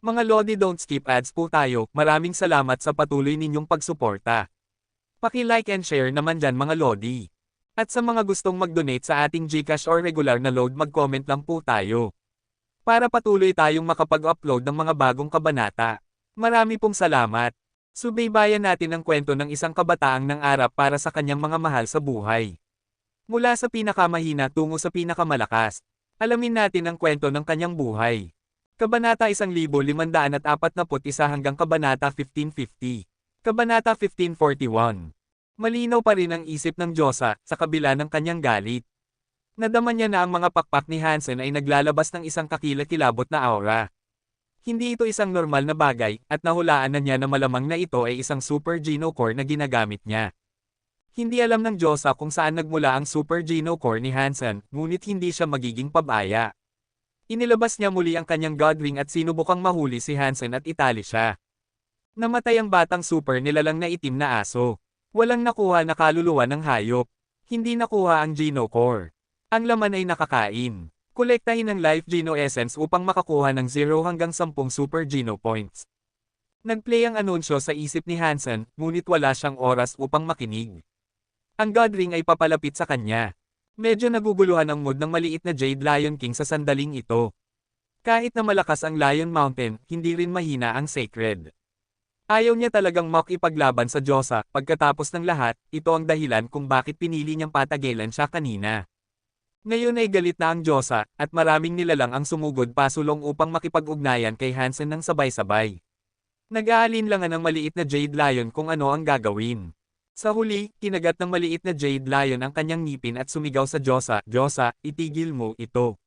Mga Lodi, don't skip ads po tayo. Maraming salamat sa patuloy ninyong pagsuporta. Paki-like and share naman dyan mga Lodi. At sa mga gustong mag-donate sa ating GCash or regular na load, mag-comment lang po tayo. Para patuloy tayong makapag-upload ng mga bagong kabanata. Marami pong salamat. Subaybayan natin ang kwento ng isang kabataang nangarap para sa kanyang mga mahal sa buhay. Mula sa pinakamahina tungo sa pinakamalakas. Alamin natin ang kwento ng kanyang buhay. Kabanata 1541 hanggang Kabanata 1550. Kabanata 1541. Malinaw pa rin ang isip ng Diyosa sa kabila ng kanyang galit. Nadama niya na ang mga pakpak ni Hansen ay naglalabas ng isang kakilakilabot na aura. Hindi ito isang normal na bagay, at nahulaan na niya na malamang na ito ay isang Super Geno Core na ginagamit niya. Hindi alam ng Diyosa kung saan nagmula ang Super Geno Core ni Hansen, ngunit hindi siya magiging pabaya. Inilabas niya muli ang kanyang God Ring at sinubukang mahuli si Hansen at itali siya. Namatay ang batang super nilalang na itim na aso. Walang nakuha na kaluluwa ng hayop. Hindi nakuha ang Geno Core. Ang laman ay nakakain. Kolektahin ang Life Geno Essence upang makakuha ng 0 hanggang 10 Super Geno Points. Nagplay ang anunsyo sa isip ni Hansen, ngunit wala siyang oras upang makinig. Ang God Ring ay papalapit sa kanya. Medyo naguguluhan ang mood ng maliit na Jade Lion King sa sandaling ito. Kahit na malakas ang Lion Mountain, hindi rin mahina ang Sacred. Ayaw niya talagang makipaglaban sa Diyosa. Pagkatapos ng lahat, ito ang dahilan kung bakit pinili niyang patagilan siya kanina. Ngayon ay galit na ang Diyosa, at maraming nilalang ang sumugod pasulong upang makipag-ugnayan kay Hansen ng sabay-sabay. Nag-aalinlangan ang maliit na Jade Lion kung ano ang gagawin. Sa huli, kinagat ng maliit na Jade Lion ang kanyang ngipin at sumigaw sa Diyosa, "Diyosa, itigil mo ito.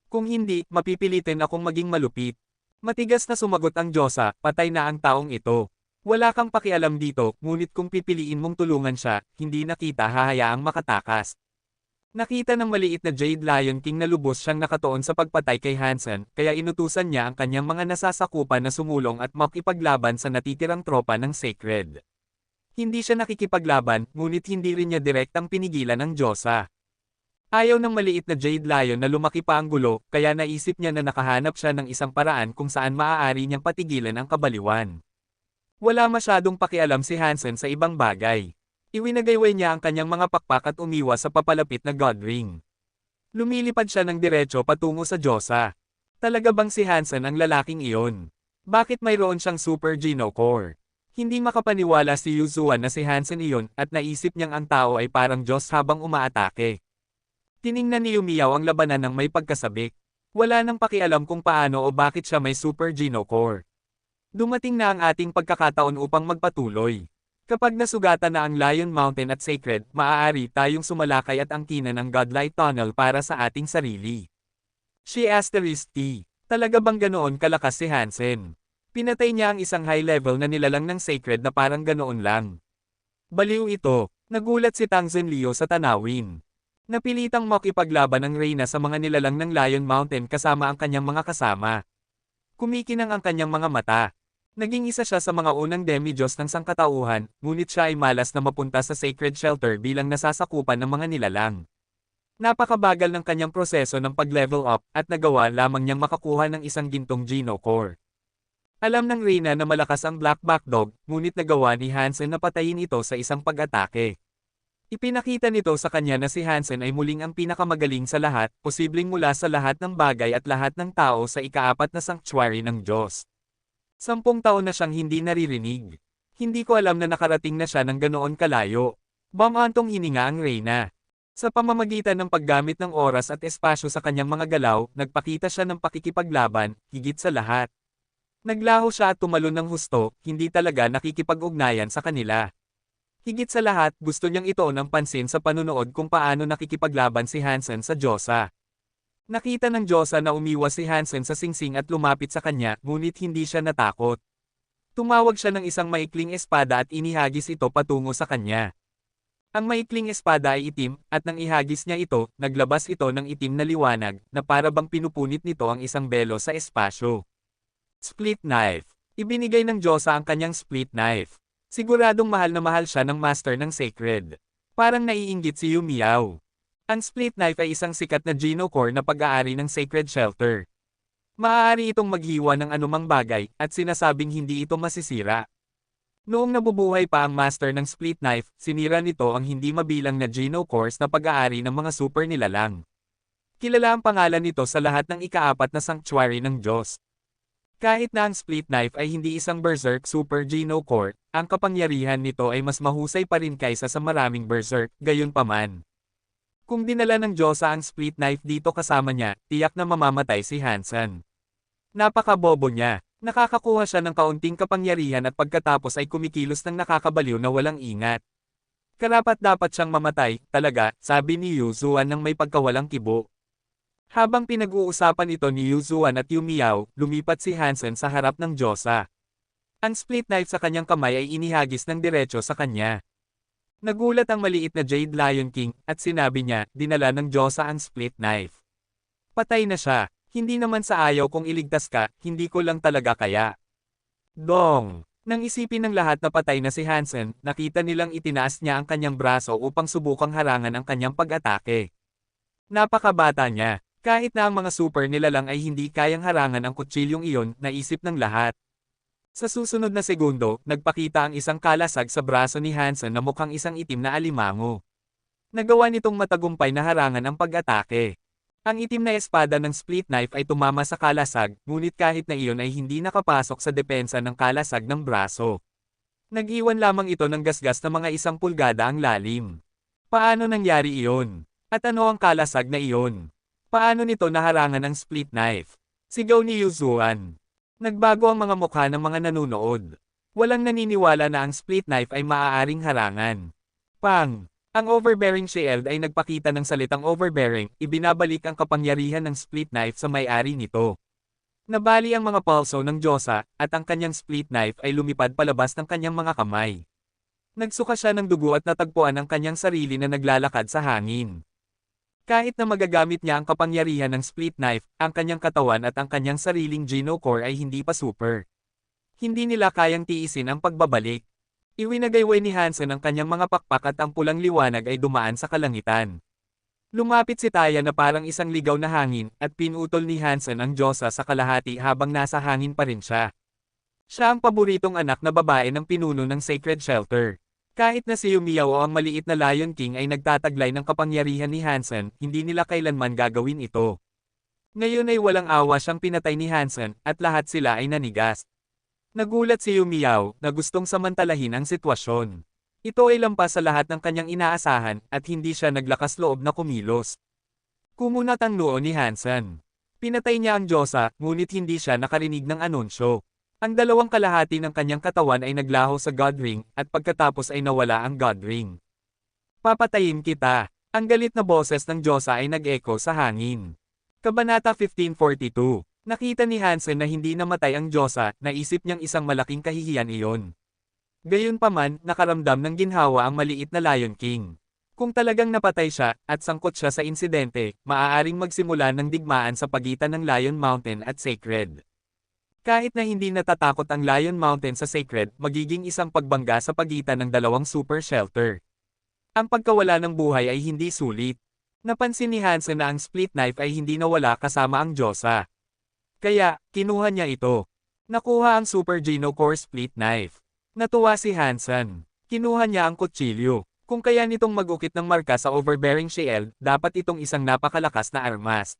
Kung hindi, mapipilitin akong maging malupit." Matigas na sumagot ang Diyosa, "Patay na ang taong ito. Wala kang pakialam dito, ngunit kung pipiliin mong tulungan siya, hindi na kita hahayaang makatakas." Nakita ng maliit na Jade Lion King na lubos siyang nakatuon sa pagpatay kay Hansen, kaya inutusan niya ang kanyang mga nasasakupan na sumulong at makipaglaban sa natitirang tropa ng Sacred. Hindi siya nakikipaglaban, ngunit hindi rin niya direktang pinigilan ng Diyosa. Ayaw ng maliit na Jade Lion na lumaki pa ang gulo, kaya naisip niya na nakahanap siya ng isang paraan kung saan maaari niyang patigilan ang kabaliwan. Wala masyadong pakialam si Hansen sa ibang bagay. Iwinagayway niya ang kanyang mga pakpak at umiwas sa papalapit na God Ring. Lumilipad siya ng diretso patungo sa Diyosa. Talaga bang si Hansen ang lalaking iyon? Bakit mayroon siyang Super Geno Core? Hindi makapaniwala si Yuzuan na si Hansen iyon, at naisip niyang ang tao ay parang Diyos habang umaatake. Tiningnan ni Yumiyaw ang labanan ng may pagkasabik. Wala nang pakialam kung paano o bakit siya may Super Geno Core. Dumating na ang ating pagkakataon upang magpatuloy. Kapag nasugatan na ang Lion Mountain at Sacred, maaari tayong sumalakay at angkinan ang Godlight Tunnel para sa ating sarili. She asterisk T. Talaga bang ganoon kalakas si Hansen? Pinatay niya ang isang high-level na nilalang ng Sacred na parang ganoon lang. Baliw ito. Nagulat si Tang Zhenliu sa tanawin. Napilitang makipaglaban ang Reyna sa mga nilalang ng Lion Mountain kasama ang kanyang mga kasama. Kumikinang ang kanyang mga mata. Naging isa siya sa mga unang demi-Diyos ng sangkatauhan, ngunit siya ay malas na mapunta sa Sacred Shelter bilang nasasakupan ng mga nilalang. Napakabagal ng kanyang proseso ng pag-level up, at nagawa lamang niyang makakuha ng isang gintong Geno Core. Alam ng Reyna na malakas ang Black Back Dog, ngunit nagawa ni Hansen na patayin ito sa isang pag-atake. Ipinakita nito sa kanya na si Hansen ay muling ang pinakamagaling sa lahat, posibleng mula sa lahat ng bagay at lahat ng tao sa ika-4 na sanctuary ng Diyos. 10 taon na siyang hindi naririnig. Hindi ko alam na nakarating na siya ng ganoon kalayo. Bamantong hininga ang Reyna. Sa pamamagitan ng paggamit ng oras at espasyo sa kanyang mga galaw, nagpakita siya ng pakikipaglaban, higit sa lahat. Naglaho siya at tumalon ng husto, hindi talaga nakikipag-ugnayan sa kanila. Higit sa lahat, gusto niyang ituon ang pansin sa panunood kung paano nakikipaglaban si Hansen sa Diyosa. Nakita ng Diyosa na umiwas si Hansen sa singsing at lumapit sa kanya, ngunit hindi siya natakot. Tumawag siya ng isang maikling espada at inihagis ito patungo sa kanya. Ang maikling espada ay itim, at nang ihagis niya ito, naglabas ito ng itim na liwanag, na para bang pinupunit nito ang isang belo sa espasyo. Split Knife. Ibinigay ng Diyosa ang kanyang Split Knife. Siguradong mahal na mahal siya ng master ng Sacred. Parang naiinggit si Yumiyaw. Ang Split Knife ay isang sikat na Geno Core na pag-aari ng Sacred Shelter. Maaari itong maghiwa ng anumang bagay, at sinasabing hindi ito masisira. Noong nabubuhay pa ang master ng split knife, sinira nito ang hindi mabilang na Geno Cores na pag-aari ng mga super nilalang. Kilala ang pangalan nito sa lahat ng ikaapat na sanctuary ng Diyos. Kahit na ang split knife ay hindi isang berserk super Geno Core, ang kapangyarihan nito ay mas mahusay pa rin kaysa sa maraming berserk, gayunpaman. Kung dinala ng Diyosa ang split knife dito kasama niya, tiyak na mamamatay si Hansen. Napakabobo niya. Nakakakuha siya ng kaunting kapangyarihan at pagkatapos ay kumikilos ng nakakabaliw na walang ingat. Karapat-dapat siyang mamatay, talaga, sabi ni Yu Zuan nang may pagkawalang kibo. Habang pinag-uusapan ito ni Yu Zuan at Yu Miao, lumipat si Hansen sa harap ng Diyosa. Ang split knife sa kanyang kamay ay inihagis ng diretso sa kanya. Nagulat ang maliit na Jade Lion King, at sinabi niya, dinala ng Diyosa ang split knife. Patay na siya. Hindi naman sa ayaw kong iligtas ka, hindi ko lang talaga kaya. Dong! Nang isipin ng lahat na patay na si Hansen, nakita nilang itinaas niya ang kanyang braso upang subukang harangan ang kanyang pag-atake. Napakabata niya. Kahit na ang mga super nilalang ay hindi kayang harangan ang kutsilyong iyon, naisip ng lahat. Sa susunod na segundo, nagpakita ang isang kalasag sa braso ni Hansen na mukhang isang itim na alimango. Nagawa nitong matagumpay na harangan ang pag-atake. Ang itim na espada ng split knife ay tumama sa kalasag, ngunit kahit na iyon ay hindi nakapasok sa depensa ng kalasag ng braso. Nag-iwan lamang ito ng gasgas na mga 1 pulgada ang lalim. Paano nangyari iyon? At ano ang kalasag na iyon? Paano nito naharangan ang split knife? Sigaw ni Yu Zuan. Nagbago ang mga mukha ng mga nanunood. Walang naniniwala na ang split knife ay maaaring harangan. Pang! Ang overbearing shield ay nagpakita ng salitang overbearing, ibinabalik ang kapangyarihan ng split knife sa may-ari nito. Nabali ang mga pulso ng Diyosa, at ang kanyang split knife ay lumipad palabas ng kanyang mga kamay. Nagsuka siya ng dugo at natagpuan ang kanyang sarili na naglalakad sa hangin. Kahit na magagamit niya ang kapangyarihan ng split knife, ang kanyang katawan at ang kanyang sariling Geno Core ay hindi pa super. Hindi nila kayang tiisin ang pagbabalik. Iwinagayway ni Hansen ang kanyang mga pakpak at ang pulang liwanag ay dumaan sa kalangitan. Lumapit si Taya na parang isang ligaw na hangin, at pinutol ni Hansen ang Diyosa sa kalahati habang nasa hangin pa rin siya. Siya ang paboritong anak na babae ng pinuno ng Sacred Shelter. Kahit na si Yu Miao o ang maliit na Lion King ay nagtataglay ng kapangyarihan ni Hansen, hindi nila kailanman gagawin ito. Ngayon ay walang awa siyang pinatay ni Hansen, at lahat sila ay nanigas. Nagulat si Yu Miao na gustong samantalahin ang sitwasyon. Ito ay lampas sa lahat ng kanyang inaasahan at hindi siya naglakas loob na kumilos. Kumunat ang noo ni Hansen. Pinatay niya ang Diyosa, ngunit hindi siya nakarinig ng anunsyo. Ang dalawang kalahati ng kanyang katawan ay naglaho sa God Ring at pagkatapos ay nawala ang God Ring. Papatayin kita. Ang galit na boses ng Diyosa ay nag-echo sa hangin. Kabanata 1542. Nakita ni Hansen na hindi namatay ang Diyosa, naisip niyang isang malaking kahihiyan iyon. Gayunpaman, nakaramdam ng ginhawa ang maliit na Lion King. Kung talagang napatay siya, at sangkot siya sa insidente, maaaring magsimula ng digmaan sa pagitan ng Lion Mountain at Sacred. Kahit na hindi natatakot ang Lion Mountain sa Sacred, magiging isang pagbangga sa pagitan ng dalawang super shelter. Ang pagkawala ng buhay ay hindi sulit. Napansin ni Hansen na ang split knife ay hindi nawala kasama ang Diyosa. Kaya, kinuha niya ito. Nakuha ang Super Geno Core Split Knife. Natuwa si Hansen. Kinuha niya ang kutsilyo. Kung kaya nitong mag-ukit ng marka sa overbearing shield, dapat itong isang napakalakas na armas.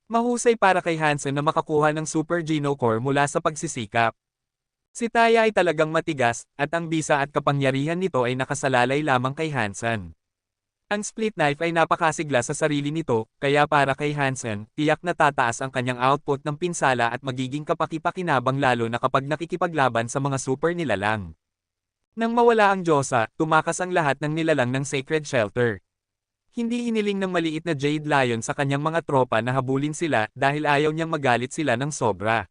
Mahusay para kay Hansen na makakuha ng Super Geno Core mula sa pagsisikap. Si Taya ay talagang matigas, at ang bisa at kapangyarihan nito ay nakasalalay lamang kay Hansen. Ang split knife ay napakasigla sa sarili nito, kaya para kay Hansen, tiyak na tataas ang kanyang output ng pinsala at magiging kapaki-pakinabang lalo na kapag nakikipaglaban sa mga super nilalang. Nang mawala ang Diyosa, tumakas ang lahat ng nilalang ng Sacred Shelter. Hindi hiniling ng maliit na Jade Lion sa kanyang mga tropa na habulin sila dahil ayaw niyang magalit sila ng sobra.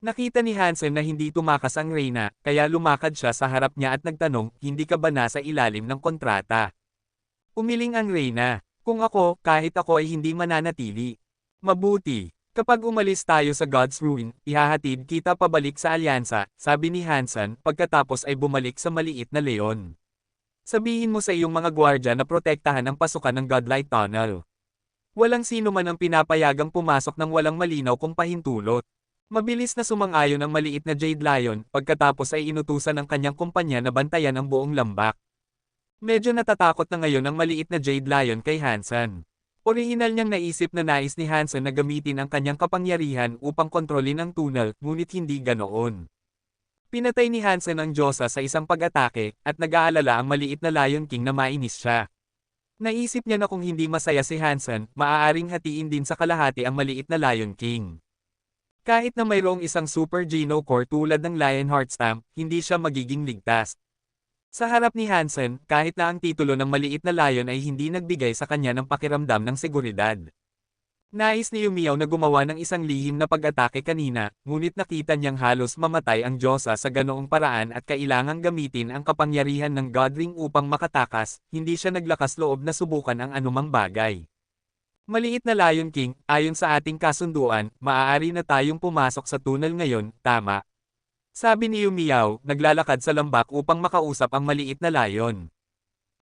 Nakita ni Hansen na hindi tumakas ang Reyna, kaya lumakad siya sa harap niya at nagtanong, hindi ka ba nasa ilalim ng kontrata? Umiling ang Reyna. Kung ako, kahit ako ay hindi mananatili. Mabuti. Kapag umalis tayo sa God's Ruin, ihahatid kita pabalik sa alyansa, sabi ni Hansen, pagkatapos ay bumalik sa maliit na leon. Sabihin mo sa iyong mga gwardya na protektahan ang pasukan ng Godlight Tunnel. Walang sino man ang pinapayagang pumasok ng walang malinaw kung pahintulot. Mabilis na sumang-ayon ang maliit na Jade Lion, pagkatapos ay inutusan ng kanyang kumpanya na bantayan ang buong lambak. Medyo natatakot na ngayon ang maliit na Jade Lion kay Hansen. Orihinal niyang naisip na nais ni Hansen na gamitin ang kanyang kapangyarihan upang kontrolin ang tunnel, ngunit hindi ganoon. Pinatay ni Hansen ang Diyosa sa isang pag-atake, at nag-aalala ang maliit na Lion King na mainis siya. Naisip niya na kung hindi masaya si Hansen, maaaring hatiin din sa kalahati ang maliit na Lion King. Kahit na mayroong isang Super Geno Core tulad ng Lionheart Stamp, hindi siya magiging ligtas. Sa harap ni Hansen, kahit na ang titulo ng maliit na Lion ay hindi nagbigay sa kanya ng pakiramdam ng seguridad. Nais ni Yumiao na gumawa ng isang lihim na pag-atake kanina, ngunit nakita niyang halos mamatay ang Diyosa sa ganoong paraan at kailangang gamitin ang kapangyarihan ng God Ring upang makatakas, hindi siya naglakas loob na subukan ang anumang bagay. Maliit na Lion King, ayon sa ating kasunduan, maaari na tayong pumasok sa tunnel ngayon, tama? Sabi ni Yumiao, naglalakad sa lambak upang makausap ang maliit na Lion.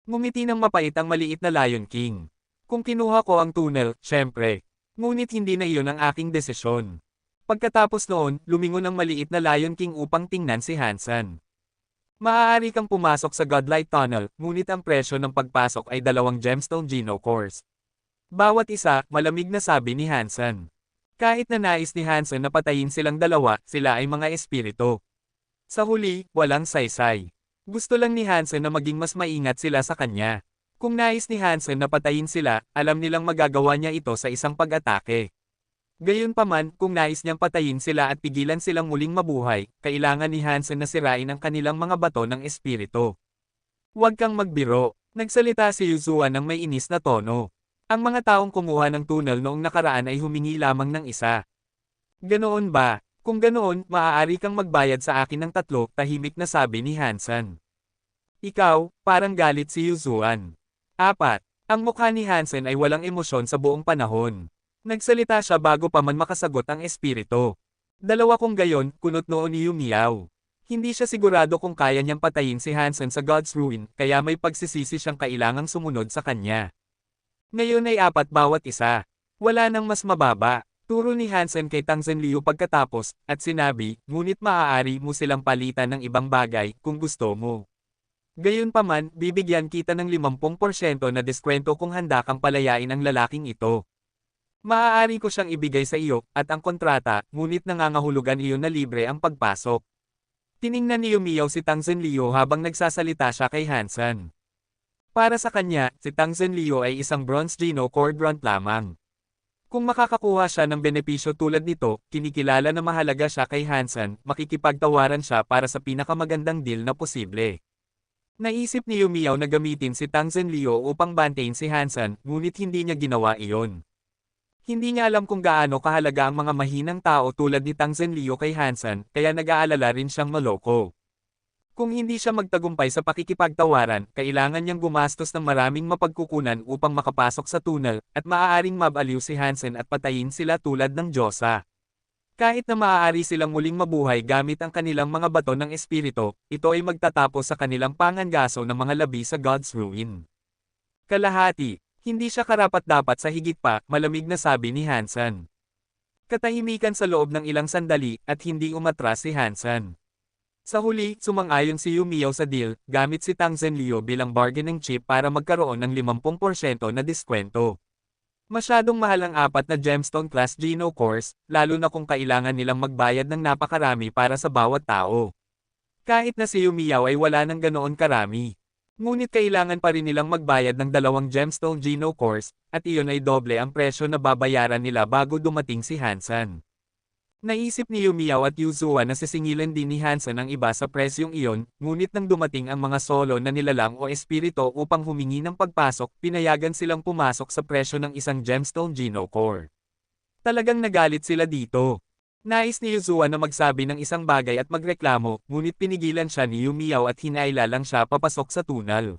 Ngumiti ng mapait ang maliit na Lion King. Kung kinuha ko ang tunnel, syempre. Ngunit hindi na iyon ang aking desisyon. Pagkatapos noon, lumingon ang maliit na Lion King upang tingnan si Hansen. Maaari kang pumasok sa Godlight Tunnel, ngunit ang presyo ng pagpasok ay 2 Gemstone Geno Cores. Bawat isa, malamig na sabi ni Hansen. Kahit na nais ni Hansen na patayin silang dalawa, sila ay mga espiritu. Sa huli, walang saysay. Gusto lang ni Hansen na maging mas maingat sila sa kanya. Kung nais ni Hansen na patayin sila, alam nilang magagawa niya ito sa isang pag-atake. Gayunpaman, kung nais niyang patayin sila at pigilan silang muling mabuhay, kailangan ni Hansen na sirain ang kanilang mga bato ng espiritu. Huwag kang magbiro, nagsalita si Yuzua ng may inis na tono. Ang mga taong kumuha ng tunnel noong nakaraan ay humingi lamang ng isa. Ganoon ba? Kung ganoon, maaari kang magbayad sa akin ng 3, tahimik na sabi ni Hansen. Ikaw, parang galit si Yuzuan. 4. Ang mukha ni Hansen ay walang emosyon sa buong panahon. Nagsalita siya bago pa man makasagot ang espiritu. 2 kung gayon, kunot noon ni Yumiao. Hindi siya sigurado kung kaya niyang patayin si Hansen sa God's Ruin, kaya may pagsisisi siyang kailangang sumunod sa kanya. Ngayon ay 4 bawat isa. Wala nang mas mababa. Turo ni Hansen kay Tang Zenliu pagkatapos, at sinabi, ngunit maaari mo silang palitan ng ibang bagay, kung gusto mo. Gayunpaman, bibigyan kita ng 50% na diskwento kung handa kang palayain ang lalaking ito. Maaari ko siyang ibigay sa iyo, at ang kontrata, ngunit nangangahulugan iyon na libre ang pagpasok. Tiningnan ni Yumiao si Tang Zenliu habang nagsasalita siya kay Hansen. Para sa kanya, si Tang Zenliu ay isang Bronze Geno Core grunt lamang. Kung makakakuha siya ng benepisyo tulad nito, kinikilala na mahalaga siya kay Hansen, makikipagtawaran siya para sa pinakamagandang deal na posible. Naisip ni Yumiao na gamitin si Tang Zenliu upang bantayin si Hansen, ngunit hindi niya ginawa iyon. Hindi niya alam kung gaano kahalaga ang mga mahinang tao tulad ni Tang Zenliu kay Hansen, kaya nag-aalala rin siyang maloko. Kung hindi siya magtagumpay sa pakikipagtawaran, kailangan niyang gumastos ng maraming mapagkukunan upang makapasok sa tunnel, at maaaring mabaliw si Hansen at patayin sila tulad ng Diyosa. Kahit na maaari silang muling mabuhay gamit ang kanilang mga bato ng espiritu, ito ay magtatapos sa kanilang pangangaso ng mga labi sa God's Ruin. Kalahati, hindi siya karapat-dapat sa higit pa, malamig na sabi ni Hansen. Katahimikan sa loob ng ilang sandali, at hindi umatras si Hansen. Sa huli, sumang-ayon si Yumiao sa deal, gamit si Tang Zenliu bilang bargaining chip para magkaroon ng 50% na diskwento. Masyadong mahal ang 4 na Gemstone Class Geno Cores, lalo na kung kailangan nilang magbayad ng napakarami para sa bawat tao. Kahit na si Yumiao ay wala ng ganoon karami. Ngunit kailangan pa rin nilang magbayad ng 2 Gemstone Geno Cores, at iyon ay doble ang presyo na babayaran nila bago dumating si Hansen. Naisip ni Yumiao at Yuzua na sisingilan din ni Hansen ang iba sa presyong iyon, ngunit nang dumating ang mga solo na nilalang o espirito upang humingi ng pagpasok, pinayagan silang pumasok sa presyo ng 1 Gemstone Geno Core. Talagang nagalit sila dito. Nais ni Yuzua na magsabi ng isang bagay at magreklamo, ngunit pinigilan siya ni Yumiao at hinaila lang siya papasok sa tunnel.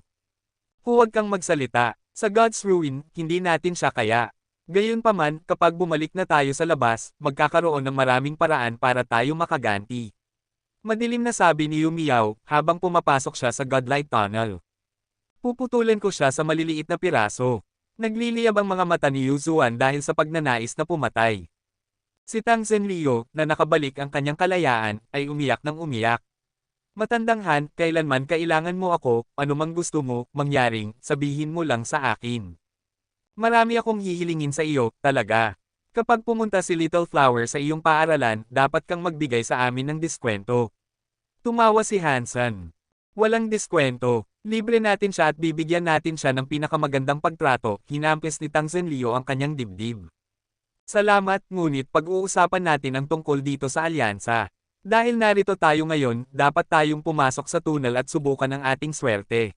Huwag kang magsalita. Sa God's Ruin, hindi natin siya kaya. Gayunpaman, kapag bumalik na tayo sa labas, magkakaroon ng maraming paraan para tayo makaganti. Madilim na sabi ni Yumiao, habang pumapasok siya sa Godlight Tunnel. Puputulan ko siya sa maliliit na piraso. Nagliliyab ang mga mata ni Yuzuan dahil sa pagnanais na pumatay. Si Tang Zenlio, na nakabalik ang kanyang kalayaan, ay umiyak ng umiyak. Matandang Han, kailanman kailangan mo ako, anumang gusto mo, mangyaring, sabihin mo lang sa akin. Marami akong hihilingin sa iyo, talaga. Kapag pumunta si Little Flower sa iyong paaralan, dapat kang magbigay sa amin ng diskwento. Tumawa si Hansen. Walang diskwento. Libre natin siya at bibigyan natin siya ng pinakamagandang pagtrato, hinampis ni Tang Zenlio ang kanyang dibdib. Salamat, ngunit pag-uusapan natin ang tungkol dito sa alyansa. Dahil narito tayo ngayon, dapat tayong pumasok sa tunnel at subukan ang ating swerte.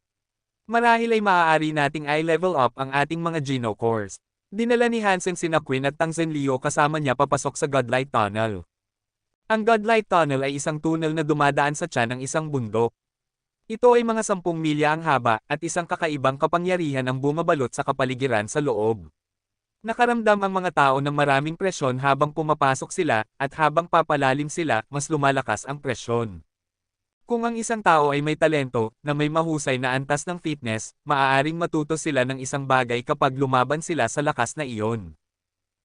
Marahil ay maaari nating i-level up ang ating mga Geno cores. Dinala ni Hansen sina Queen at Tang Zenlio kasama niya papasok sa Godlight Tunnel. Ang Godlight Tunnel ay isang tunnel na dumadaan sa tiyan ng isang bundok. Ito ay mga 10 milya ang haba at isang kakaibang kapangyarihan ang bumabalot sa kapaligiran sa loob. Nakaramdam ang mga tao ng maraming presyon habang pumapasok sila, at habang papalalim sila, mas lumalakas ang presyon. Kung ang isang tao ay may talento, na may mahusay na antas ng fitness, maaaring matuto sila ng isang bagay kapag lumaban sila sa lakas na iyon.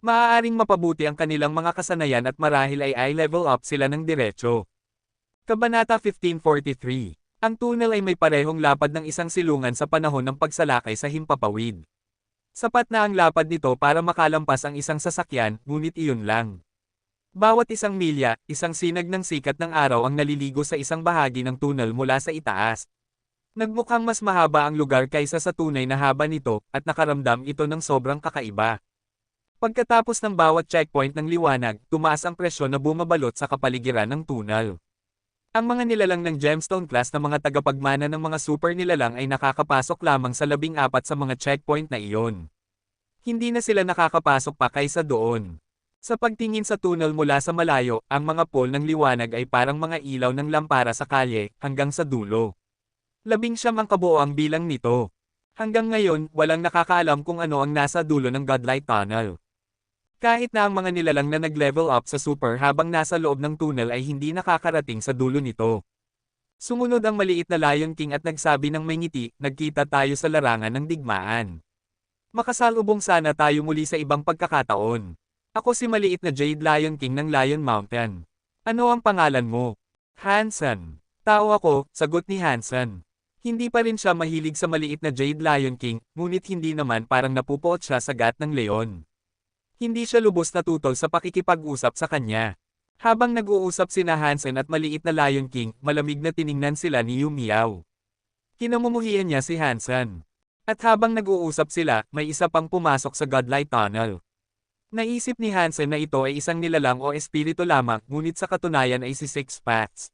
Maaaring mapabuti ang kanilang mga kasanayan at marahil ay i-level up sila ng diretso. Kabanata 1543. Ang tunnel ay may parehong lapad ng isang silungan sa panahon ng pagsalakay sa himpapawid. Sapat na ang lapad nito para makalampas ang isang sasakyan, ngunit iyon lang. Bawat isang milya, isang sinag ng sikat ng araw ang naliligo sa isang bahagi ng tunnel mula sa itaas. Nagmukhang mas mahaba ang lugar kaysa sa tunay na haba nito, at nakaramdam ito ng sobrang kakaiba. Pagkatapos ng bawat checkpoint ng liwanag, tumaas ang presyon na bumabalot sa kapaligiran ng tunnel. Ang mga nilalang ng gemstone class na mga tagapagmana ng mga super nilalang ay nakakapasok lamang sa 14 sa mga checkpoint na iyon. Hindi na sila nakakapasok pa kaysa doon. Sa pagtingin sa tunnel mula sa malayo, ang mga pole ng liwanag ay parang mga ilaw ng lampara sa kalye, hanggang sa dulo. 19 ang kabuoang bilang nito. Hanggang ngayon, walang nakakaalam kung ano ang nasa dulo ng Godlight Tunnel. Kahit na ang mga nilalang na nag-level up sa super habang nasa loob ng tunnel ay hindi nakakarating sa dulo nito. Sumunod ang maliit na Lion King at nagsabi ng may ngiti, nagkita tayo sa larangan ng digmaan. Makasalubong sana tayo muli sa ibang pagkakataon. Ako si maliit na Jade Lion King ng Lion Mountain. Ano ang pangalan mo? Hansen. Tao ako, sagot ni Hansen. Hindi pa rin siya mahilig sa maliit na Jade Lion King, ngunit hindi naman parang napupuot siya sa gat ng leon. Hindi siya lubos na tutol sa pakikipag-usap sa kanya. Habang nag-uusap sina Hansen at maliit na Lion King, malamig na tiningnan sila ni Yu Miao. Kinamumuhian niya si Hansen. At habang nag-uusap sila, may isa pang pumasok sa Godlight Tunnel. Naisip ni Hansen na ito ay isang nilalang o espiritu lamang, ngunit sa katunayan ay si Six Paths.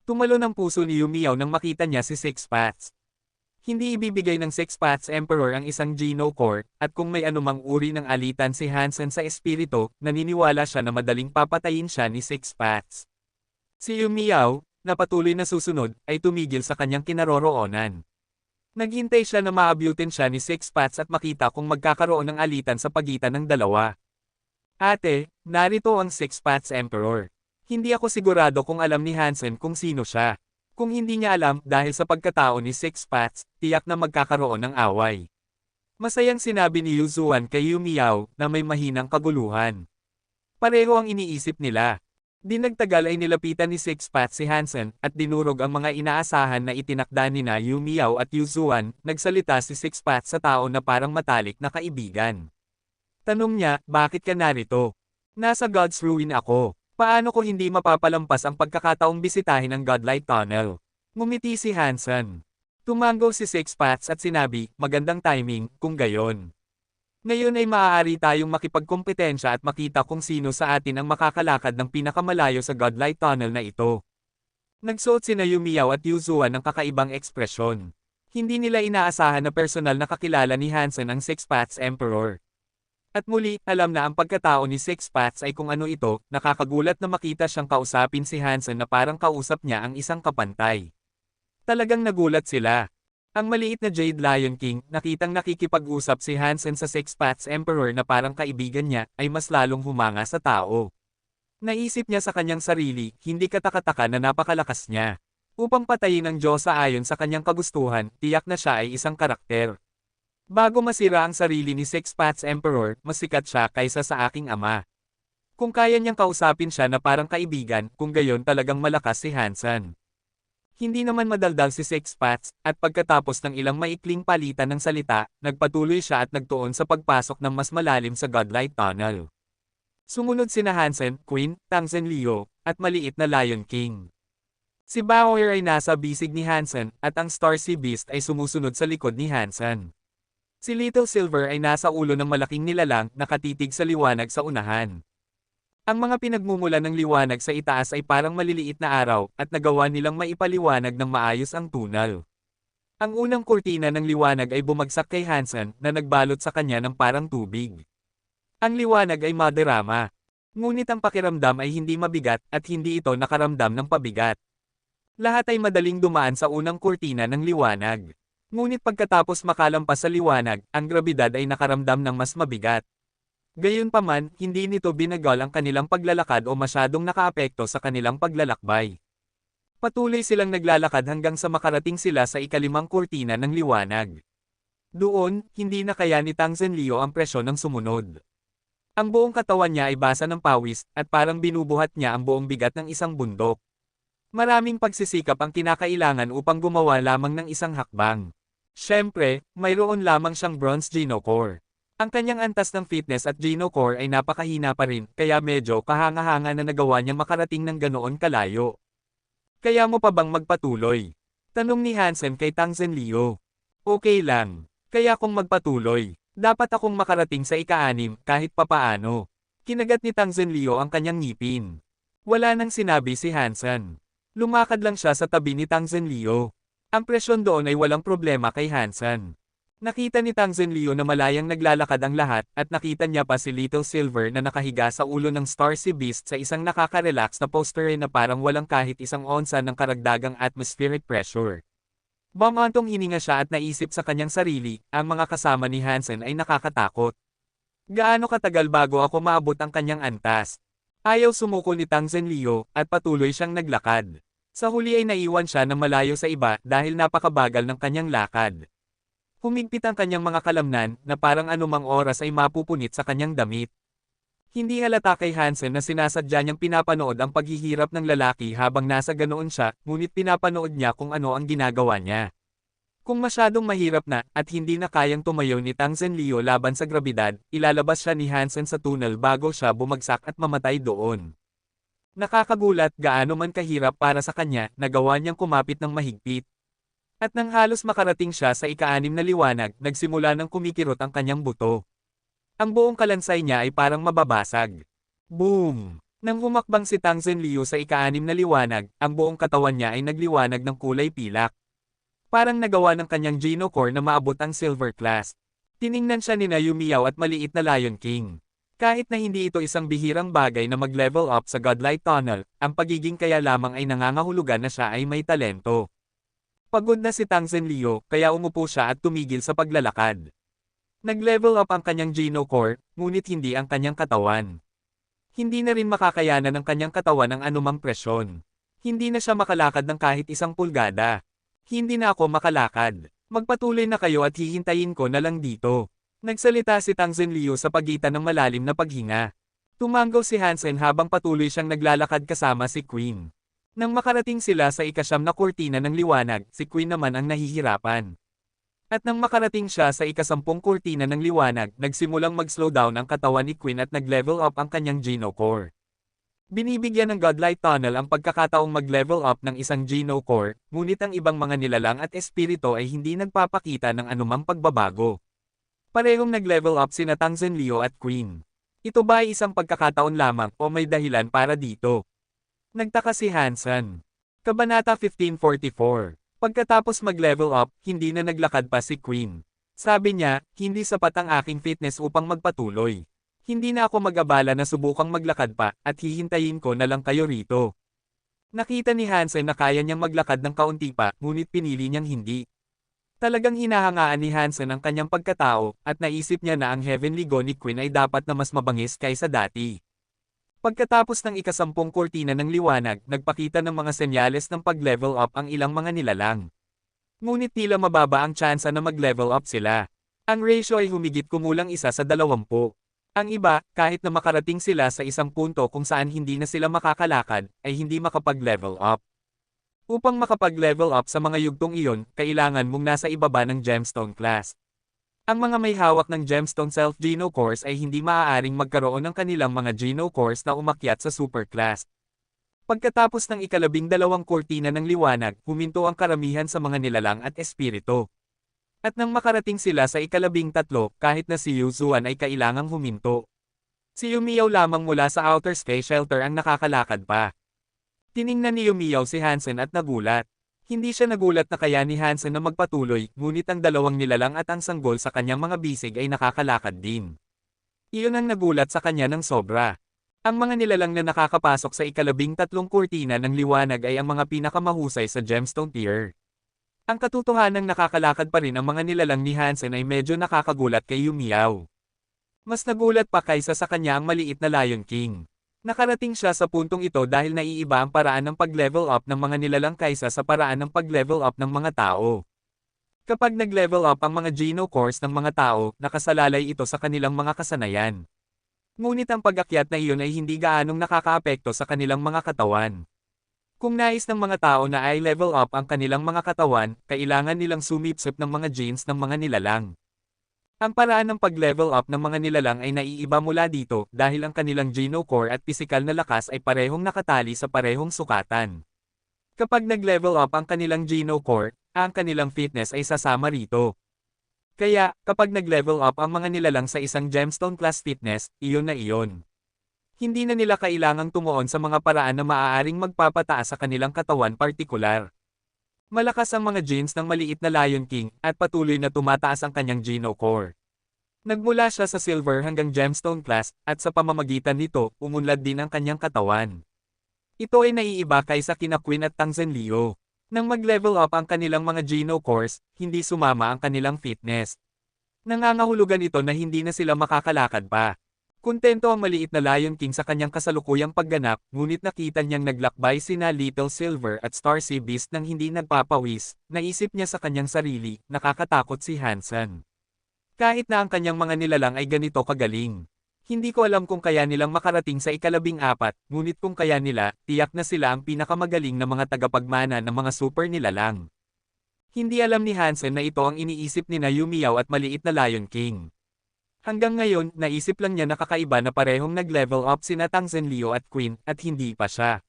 Tumalo ng puso ni Yu Miao nang makita niya si Six Paths. Hindi ibibigay ng Six Paths Emperor ang isang Geno core, at kung may anumang uri ng alitan si Hansen sa espiritu, naniniwala siya na madaling papatayin siya ni Six Paths. Si Yu Miao, na patuloy na susunod, ay tumigil sa kanyang kinaroroonan. Naghintay siya na maabutin siya ni Six Paths at makita kung magkakaroon ng alitan sa pagitan ng dalawa. Ate, narito ang Six Paths Emperor. Hindi ako sigurado kung alam ni Hansen kung sino siya. Kung hindi niya alam dahil sa pagkatao ni Six Paths, tiyak na magkakaroon ng away. Masayang sinabi ni Yuzuan kay Yu Miao na may mahinang kaguluhan. Pareho ang iniisip nila. Di nagtagal ay nilapitan ni Six Paths si Hansen at dinurog ang mga inaasahan na itinakda nina Yu Miao at Yuzuan. Nagsalita si Six Paths sa tao na parang matalik na kaibigan. Tanong niya, bakit ka narito? Nasa God's Ruin ako. Paano ko hindi mapapalampas ang pagkakataong bisitahin ang Godlight Tunnel? Ngumiti si Hansen. Tumango si Six Paths at sinabi, magandang timing, kung gayon. Ngayon ay maaari tayong makipagkompetensya at makita kung sino sa atin ang makakalakad ng pinakamalayo sa Godlight Tunnel na ito. Nagsuot sina Yu Miao at Yuzuan ng kakaibang ekspresyon. Hindi nila inaasahan na personal na kakilala ni Hansen ang Six Paths Emperor. At muli, alam na ang pagkatao ni Six Paths ay kung ano ito, nakakagulat na makita siyang kausapin si Hansen na parang kausap niya ang isang kapantay. Talagang nagulat sila. Ang maliit na Jade Lion King, nakitang nakikipag-usap si Hansen sa Six Paths Emperor na parang kaibigan niya, ay mas lalong humanga sa tao. Naisip niya sa kanyang sarili, hindi katakataka na napakalakas niya. Upang patayin ang Diyosa ayon sa kanyang kagustuhan, tiyak na siya ay isang karakter. Bago masira ang sarili ni Six Paths Emperor, mas sikat siya kaysa sa aking ama. Kung kaya niyang kausapin siya na parang kaibigan, kung gayon talagang malakas si Hansen. Hindi naman madaldal si Six Paths, at pagkatapos ng ilang maikling palitan ng salita, nagpatuloy siya at nagtuon sa pagpasok ng mas malalim sa Godlight Tunnel. Sumunod sina Hansen, Queen, Tangsen Leo, at maliit na Lion King. Si Bauer ay nasa bisig ni Hansen, at ang Star Sea Beast ay sumusunod sa likod ni Hansen. Si Little Silver ay nasa ulo ng malaking nilalang, nakatitig sa liwanag sa unahan. Ang mga pinagmumula ng liwanag sa itaas ay parang maliliit na araw, at nagawa nilang maipaliwanag ng maayos ang tunnel. Ang unang kurtina ng liwanag ay bumagsak kay Hansen, na nagbalot sa kanya ng parang tubig. Ang liwanag ay maderama. Ngunit ang pakiramdam ay hindi mabigat, at hindi ito nakaramdam ng pabigat. Lahat ay madaling dumaan sa unang kurtina ng liwanag. Ngunit pagkatapos makalampas sa liwanag, ang grabidad ay nakaramdam ng mas mabigat. Gayunpaman, hindi nito binagal ang kanilang paglalakad o masyadong nakaapekto sa kanilang paglalakbay. Patuloy silang naglalakad hanggang sa makarating sila sa ikalimang kurtina ng liwanag. Doon, hindi na kaya ni Tangsen Leo ang presyon ng sumunod. Ang buong katawan niya ay basa ng pawis, at parang binubuhat niya ang buong bigat ng isang bundok. Maraming pagsisikap ang kinakailangan upang gumawa lamang ng isang hakbang. Siyempre, mayroon lamang siyang bronze Geno Core. Ang kanyang antas ng fitness at Geno Core ay napakahina pa rin, kaya medyo kahanga-hanga na nagawa niya makarating ng ganoon kalayo. Kaya mo pa bang magpatuloy? Tanong ni Hansen kay Tangsen Leo. Okay lang. Kaya kung magpatuloy, dapat akong makarating sa ika-6 kahit papaano. Kinagat ni Tangsen Leo ang kanyang ngipin. Wala nang sinabi si Hansen. Lumakad lang siya sa tabi ni Tangsen Leo. Ang presyon doon ay walang problema kay Hansen. Nakita ni Tangsen Leo na malayang naglalakad ang lahat, at nakita niya pa si Little Silver na nakahiga sa ulo ng Star Sea Beast sa isang nakaka-relax na posture na parang walang kahit isang onsa ng karagdagang atmospheric pressure. Bumantong hininga siya at naisip sa kanyang sarili, ang mga kasama ni Hansen ay nakakatakot. Gaano katagal bago ako maabot ang kanyang antas? Ayaw sumuko ni Tangsen Leo, at patuloy siyang naglakad. Sa huli ay naiwan siya ng malayo sa iba dahil napakabagal ng kanyang lakad. Humigpit ang kanyang mga kalamnan, na parang anumang oras ay mapupunit sa kanyang damit. Hindi halata kay Hansen na sinasadya niyang pinapanood ang paghihirap ng lalaki habang nasa ganoon siya, ngunit pinapanood niya kung ano ang ginagawa niya. Kung masyadong mahirap na, at hindi na kayang tumayo ni Tangsen Leo laban sa grabidad, ilalabas siya ni Hansen sa tunnel bago siya bumagsak at mamatay doon. Nakakagulat gaano man kahirap para sa kanya, nagawa niyang kumapit ng mahigpit. At nang halos makarating siya sa ika-6 na liwanag, nagsimula ng kumikirot ang kanyang buto. Ang buong kalansay niya ay parang mababasag. Boom! Nang humakbang si Tangsen Leo sa ika-6 na liwanag, ang buong katawan niya ay nagliwanag ng kulay pilak. Parang nagawa ng kanyang Geno Core na maabot ang Silver Class. Tiningnan siya ni Yumiao at maliit na Lion King. Kahit na hindi ito isang bihirang bagay na mag-level up sa Godlight Tunnel, ang pagiging kaya lamang ay nangangahulugan na siya ay may talento. Pagod na si Tangsen Leo, kaya umupo siya at tumigil sa paglalakad. Nag-level up ang kanyang Geno Core, ngunit hindi ang kanyang katawan. Hindi na rin makakayanan ng kanyang katawan ang anumang presyon. Hindi na siya makalakad ng kahit isang pulgada. Hindi na ako makalakad. Magpatuloy na kayo at hihintayin ko na lang dito. Nagsalita si Tangsen Leo sa pagitan ng malalim na paghinga. Tumanggaw si Hansen habang patuloy siyang naglalakad kasama si Queen. Nang makarating sila sa ika-9 na kurtina ng liwanag, si Queen naman ang nahihirapan. At nang makarating siya sa ika-10 kurtina ng liwanag, nagsimulang mag-slow down ang katawan ni Queen at nag-level up ang kanyang Geno Core. Binibigyan ng Godlight Tunnel ang pagkakataong mag-level up ng isang Geno Core, ngunit ang ibang mga nilalang at espiritu ay hindi nagpapakita ng anumang pagbabago. Parehong nag-level up sina Tangsen Leo at Queen. Ito ba ay isang pagkakataon lamang o may dahilan para dito? Nagtaka si Hansen. Kabanata 1544. Pagkatapos mag-level up, hindi na naglakad pa si Queen. Sabi niya, hindi sapat ang aking fitness upang magpatuloy. Hindi na ako mag-abala na subukang maglakad pa, at hihintayin ko na lang kayo rito. Nakita ni Hansen na kaya niyang maglakad ng kaunti pa, ngunit pinili niyang hindi. Talagang hinahangaan ni Hansen ang kanyang pagkatao, at naisip niya na ang Heavenly Go ni Queen ay dapat na mas mabangis kaysa dati. Pagkatapos ng ika-10 kurtina ng liwanag, nagpakita ng mga senyales ng pag-level up ang ilang mga nilalang. Ngunit tila mababa ang tsansa na mag-level up sila. Ang ratio ay humigit kumulang 1 sa 20. Ang iba, kahit na makarating sila sa isang punto kung saan hindi na sila makakalakad, ay hindi makapag-level up. Upang makapag-level up sa mga yugtong iyon, kailangan mong nasa ibaba ng gemstone class. Ang mga may hawak ng gemstone self-geno cores ay hindi maaaring magkaroon ng kanilang mga geno cores na umakyat sa super class. Pagkatapos ng ika-12 kurtina ng liwanag, huminto ang karamihan sa mga nilalang at espiritu. At nang makarating sila sa ika-13, kahit na si Yuzuan ay kailangang huminto. Si Yumiyaw lamang mula sa outer space shelter ang nakakalakad pa. Tiningnan ni Yumiyaw si Hansen at nagulat. Hindi siya nagulat na kaya ni Hansen na magpatuloy, ngunit ang dalawang nilalang at ang sanggol sa kanyang mga bisig ay nakakalakad din. Iyon ang nagulat sa kanya ng sobra. Ang mga nilalang na nakakapasok sa ika-13 kurtina ng liwanag ay ang mga pinakamahusay sa gemstone tier. Ang katotohanang nakakalakad pa rin ang mga nilalang ni Hansen ay medyo nakakagulat kay Yumiyaw. Mas nagulat pa kaysa sa kanya ang maliit na Lion King. Nakarating siya sa puntong ito dahil naiiba ang paraan ng pag-level up ng mga nilalang kaysa sa paraan ng pag-level up ng mga tao. Kapag nag-level up ang mga geno cores ng mga tao, nakasalalay ito sa kanilang mga kasanayan. Ngunit ang pag-akyat na iyon ay hindi gaanong nakakaapekto sa kanilang mga katawan. Kung nais ng mga tao na ay level up ang kanilang mga katawan, kailangan nilang sumipsip ng mga genes ng mga nilalang. Ang paraan ng pag-level up ng mga nilalang ay naiiba mula dito dahil ang kanilang geno core at pisikal na lakas ay parehong nakatali sa parehong sukatan. Kapag nag-level up ang kanilang geno core, ang kanilang fitness ay sasama rito. Kaya, kapag nag-level up ang mga nilalang sa isang gemstone class fitness, iyon na iyon. Hindi na nila kailangang tumuon sa mga paraan na maaaring magpapataas sa kanilang katawan partikular. Malakas ang mga genes ng maliit na Lion King, at patuloy na tumataas ang kanyang geno core. Nagmula siya sa silver hanggang gemstone class, at sa pamamagitan nito, umunlad din ang kanyang katawan. Ito ay naiiba kaysa kina Queen at Tang Zenleo. Nang mag-level up ang kanilang mga geno cores, hindi sumama ang kanilang fitness. Nangangahulugan ito na hindi na sila makakalakad pa. Kontento ang maliit na Lion King sa kanyang kasalukuyang pagganap, ngunit nakita niyang naglakbay sina Little Silver at Star Sea Beast nang hindi nagpapawis, naisip niya sa kanyang sarili, nakakatakot si Hansen. Kahit na ang kanyang mga nilalang ay ganito kagaling. Hindi ko alam kung kaya nilang makarating sa ika-14, ngunit kung kaya nila, tiyak na sila ang pinakamagaling na mga tagapagmana ng mga super nilalang. Hindi alam ni Hansen na ito ang iniisip ni Yumiyaw at maliit na Lion King. Hanggang ngayon, naisip lang niya na kakaiba na parehong nag-level up sina Tang Zenleo at Queen, at hindi pa siya.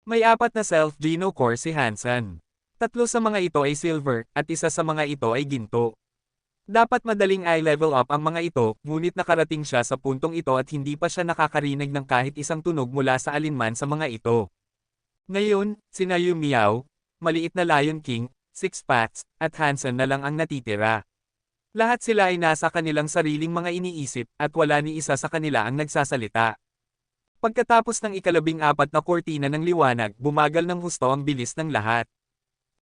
May 4 na self-geno core si Hansen. 3 sa mga ito ay silver, at isa sa mga ito ay ginto. Dapat madaling i-level up ang mga ito, ngunit nakarating siya sa puntong ito at hindi pa siya nakakarinig ng kahit isang tunog mula sa alinman sa mga ito. Ngayon, sina Yumiyaw, maliit na Lion King, Six Paths, at Hansen na lang ang natitira. Lahat sila ay nasa kanilang sariling mga iniisip, at wala ni isa sa kanila ang nagsasalita. Pagkatapos ng ika-14 na kurtina ng liwanag, bumagal ng husto ang bilis ng lahat.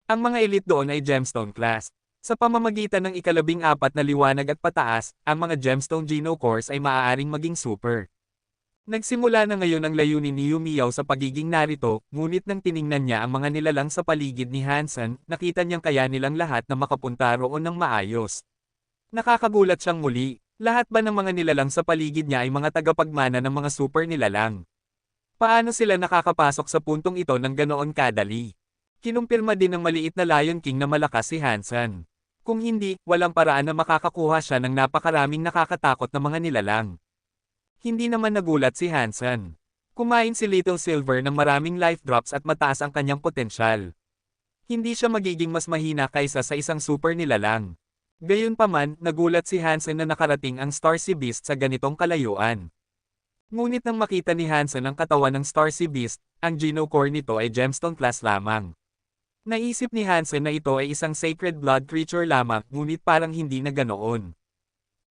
Ang mga elite doon ay gemstone class. Sa pamamagitan ng ika-14 na liwanag at pataas, ang mga gemstone geno cores ay maaaring maging super. Nagsimula na ngayon ang layunin ni Yumiyaw sa pagiging narito, ngunit nang tiningnan niya ang mga nilalang sa paligid ni Hansen, nakita niyang kaya nilang lahat na makapunta roon ng maayos. Nakakagulat siyang muli, lahat ba ng mga nilalang sa paligid niya ay mga tagapagmana ng mga super nilalang? Paano sila nakakapasok sa puntong ito ng ganoon kadali? Kinumpirma din ng maliit na Lion King na malakas si Hansen. Kung hindi, walang paraan na makakakuha siya ng napakaraming nakakatakot na mga nilalang. Hindi naman nagulat si Hansen. Kumain si Little Silver ng maraming life drops at mataas ang kanyang potensyal. Hindi siya magiging mas mahina kaysa sa isang super nilalang. Gayunpaman, nagulat si Hansen na nakarating ang Star Sea Beast sa ganitong kalayuan. Ngunit nang makita ni Hansen ang katawan ng Star Sea Beast, ang geno core nito ay gemstone class lamang. Naisip ni Hansen na ito ay isang sacred blood creature lamang, ngunit parang hindi na ganoon.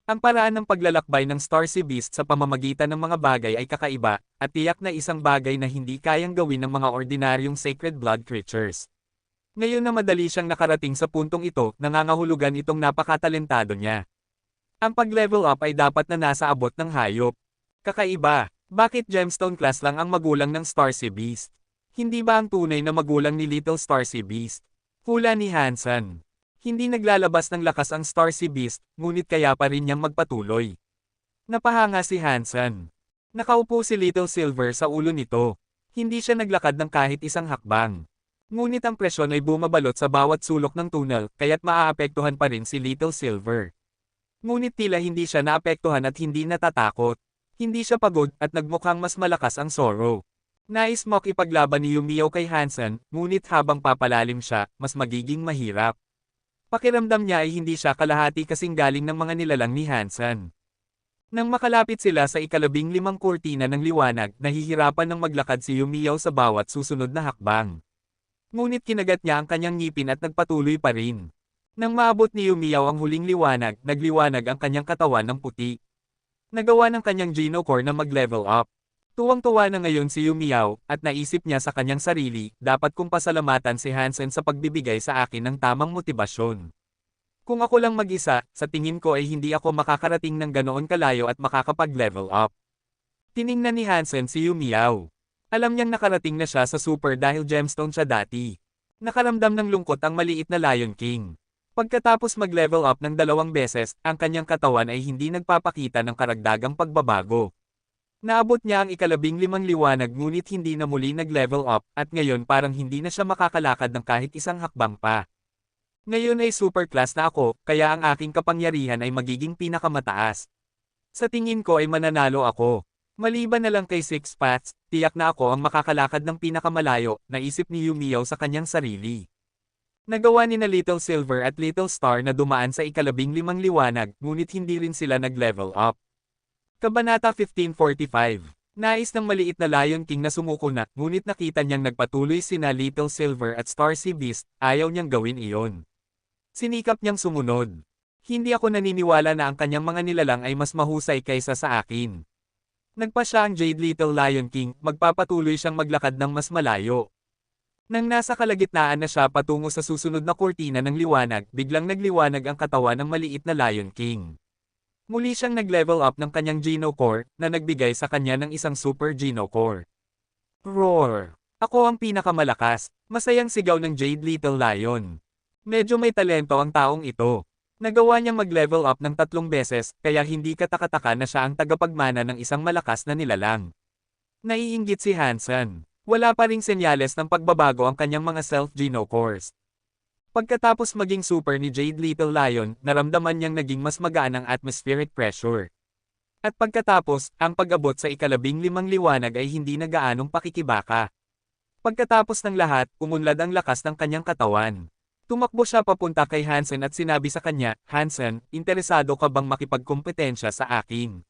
Ang paraan ng paglalakbay ng Star Sea Beast sa pamamagitan ng mga bagay ay kakaiba, at tiyak na isang bagay na hindi kayang gawin ng mga ordinaryong sacred blood creatures. Ngayon na madali siyang nakarating sa puntong ito, nangangahulugan itong napakatalentado niya. Ang pag-level up ay dapat na nasa abot ng hayop. Kakaiba, bakit gemstone class lang ang magulang ng Star Sea Beast? Hindi ba ang tunay na magulang ni Little Star Sea Beast? Hula ni Hansen. Hindi naglalabas ng lakas ang Star Sea Beast, ngunit kaya pa rin niyang magpatuloy. Napahanga si Hansen. Nakaupo si Little Silver sa ulo nito. Hindi siya naglakad ng kahit isang hakbang. Ngunit ang presyon ay bumabalot sa bawat sulok ng tunnel, kaya't maaapektuhan pa rin si Little Silver. Ngunit tila hindi siya naapektuhan at hindi natatakot. Hindi siya pagod at nagmukhang mas malakas ang Zoro. Nais mo'ng ipaglaban ni Yumio kay Hansen, ngunit habang papalalim siya, mas magiging mahirap. Pakiramdam niya ay hindi siya kalahati kasing galing ng mga nilalang ni Hansen. Nang makalapit sila sa ika-15 kurtina ng liwanag, nahihirapan ng maglakad si Yumio sa bawat susunod na hakbang. Ngunit kinagat niya ang kanyang ngipin at nagpatuloy pa rin. Nang maabot ni Yumio ang huling liwanag, nagliwanag ang kanyang katawan ng puti. Nagawa ng kanyang Geno Core na mag-level up. Tuwang-tuwa na ngayon si Yumio, at naisip niya sa kanyang sarili, dapat kong pasalamatan si Hansen sa pagbibigay sa akin ng tamang motibasyon. Kung ako lang mag-isa, sa tingin ko ay hindi ako makakarating ng ganoon kalayo at makakapag-level up. Tiningnan ni Hansen si Yumio. Alam niyang nakarating na siya sa super dahil gemstone siya dati. Nakaramdam ng lungkot ang maliit na Lion King. Pagkatapos mag-level up ng 2 beses, ang kanyang katawan ay hindi nagpapakita ng karagdagang pagbabago. Naabot niya ang ika-15 liwanag ngunit hindi na muli nag-level up, at ngayon parang hindi na siya makakalakad ng kahit isang hakbang pa. Ngayon ay super class na ako, kaya ang aking kapangyarihan ay magiging pinakamataas. Sa tingin ko ay mananalo ako. Maliban na lang kay Six Paths, tiyak na ako ang makakalakad ng pinakamalayo, naisip ni Yumio sa kanyang sarili. Nagawa ni na Little Silver at Little Star na dumaan sa ika-15 liwanag, ngunit hindi rin sila nag-level up. Kabanata 1545. Nais ng maliit na Lion King na sumuko na, ngunit nakita niyang nagpatuloy sina Little Silver at Star Sea Beast, ayaw niyang gawin iyon. Sinikap niyang sumunod. Hindi ako naniniwala na ang kanyang mga nilalang ay mas mahusay kaysa sa akin. Nagpa siya ang Jade Little Lion King, magpapatuloy siyang maglakad ng mas malayo. Nang nasa kalagitnaan na siya patungo sa susunod na kurtina ng liwanag, biglang nagliwanag ang katawan ng maliit na Lion King. Muli siyang nag-level up ng kanyang Geno Core, na nagbigay sa kanya ng isang Super Geno Core. Roar! Ako ang pinakamalakas, masayang sigaw ng Jade Little Lion. Medyo may talento ang taong ito. Nagawa niyang mag-level up ng 3 beses, kaya hindi katakataka na siya ang tagapagmana ng isang malakas na nilalang. Naiinggit si Hansen. Wala pa ring senyales ng pagbabago ang kanyang mga self-Geno Cores. Pagkatapos maging super ni Jade Little Lion, naramdaman niyang naging mas magaan ang atmospheric pressure. At pagkatapos, ang pag-abot sa ika-15 liwanag ay hindi na gaanong pakikibaka. Pagkatapos ng lahat, umunlad ang lakas ng kanyang katawan. Tumakbo siya papunta kay Hansen at sinabi sa kanya, "Hansen, interesado ka bang makipagkompetensya sa akin?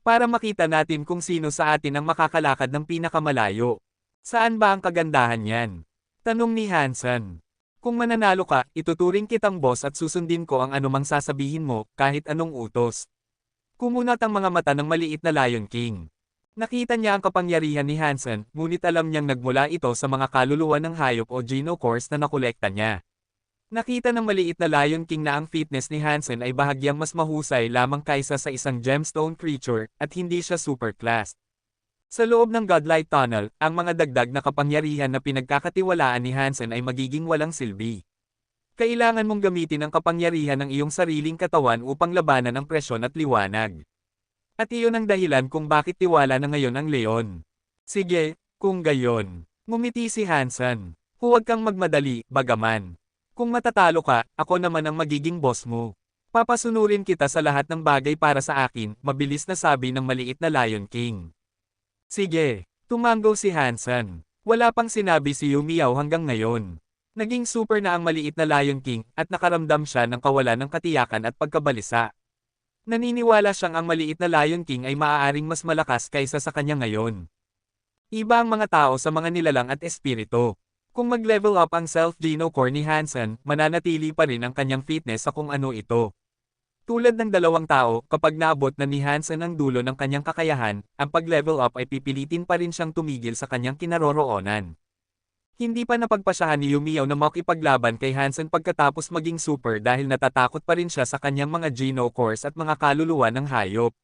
Para makita natin kung sino sa atin ang makakalakad ng pinakamalayo. Saan ba ang kagandahan niyan?" Tanong ni Hansen. "Kung mananalo ka, ituturing kitang boss at susundin ko ang anumang sasabihin mo, kahit anong utos." Kumunat ang mga mata ng maliit na Lion King. Nakita niya ang kapangyarihan ni Hansen, ngunit alam niyang nagmula ito sa mga kaluluwa ng hayop o Geno Cores na nakolekta niya. Nakita ng maliit na Lion King na ang fitness ni Hansen ay bahagyang mas mahusay lamang kaysa sa isang gemstone creature, at hindi siya super class. Sa loob ng Godlight Tunnel, ang mga dagdag na kapangyarihan na pinagkakatiwalaan ni Hansen ay magiging walang silbi. Kailangan mong gamitin ang kapangyarihan ng iyong sariling katawan upang labanan ang presyon at liwanag. At iyon ang dahilan kung bakit tiwala na ngayon ang leon. Sige, kung gayon. Ngumiti si Hansen. Huwag kang magmadali, bagaman. Kung matatalo ka, ako naman ang magiging boss mo. Papasunurin kita sa lahat ng bagay para sa akin, mabilis na sabi ng maliit na Lion King. Sige, tumanggo si Hansen. Wala pang sinabi si Yumio hanggang ngayon. Naging super na ang maliit na Lion King, at nakaramdam siya ng kawalan ng katiyakan at pagkabalisa. Naniniwala siyang ang maliit na Lion King ay maaaring mas malakas kaysa sa kanya ngayon. Iba ang mga tao sa mga nilalang at espiritu. Kung mag-level up ang self-Geno Core ni Hansen, mananatili pa rin ang kanyang fitness sa kung ano ito. Tulad ng 2 tao, kapag naabot na ni Hansen ang dulo ng kanyang kakayahan, ang pag-level up ay pipilitin pa rin siyang tumigil sa kanyang kinaroroonan. Hindi pa napagpasyahan ni Yumio na makipaglaban kay Hansen pagkatapos maging super dahil natatakot pa rin siya sa kanyang mga Geno Cores at mga kaluluwa ng hayop.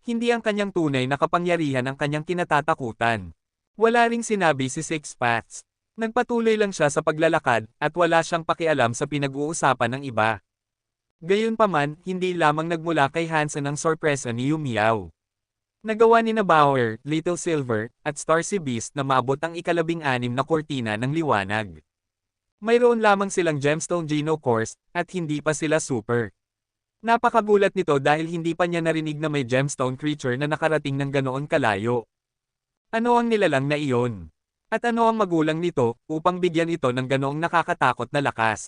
Hindi ang kanyang tunay na kapangyarihan ang kanyang kinatatakutan. Wala ring sinabi si Six Paths. Nagpatuloy lang siya sa paglalakad, at wala siyang pakialam sa pinag-uusapan ng iba. Gayunpaman, hindi lamang nagmula kay Hansen ang sorpresa ni Yumiao. Nagawa ni Bauer, Little Silver, at Starsea Beast na maabot ang ika-16 na kurtina ng liwanag. Mayroon lamang silang Gemstone Geno Course, at hindi pa sila super. Napakagulat nito dahil hindi pa niya narinig na may gemstone creature na nakarating ng ganoon kalayo. Ano ang nilalang na iyon? At ano ang magulang nito, upang bigyan ito ng ganoong nakakatakot na lakas?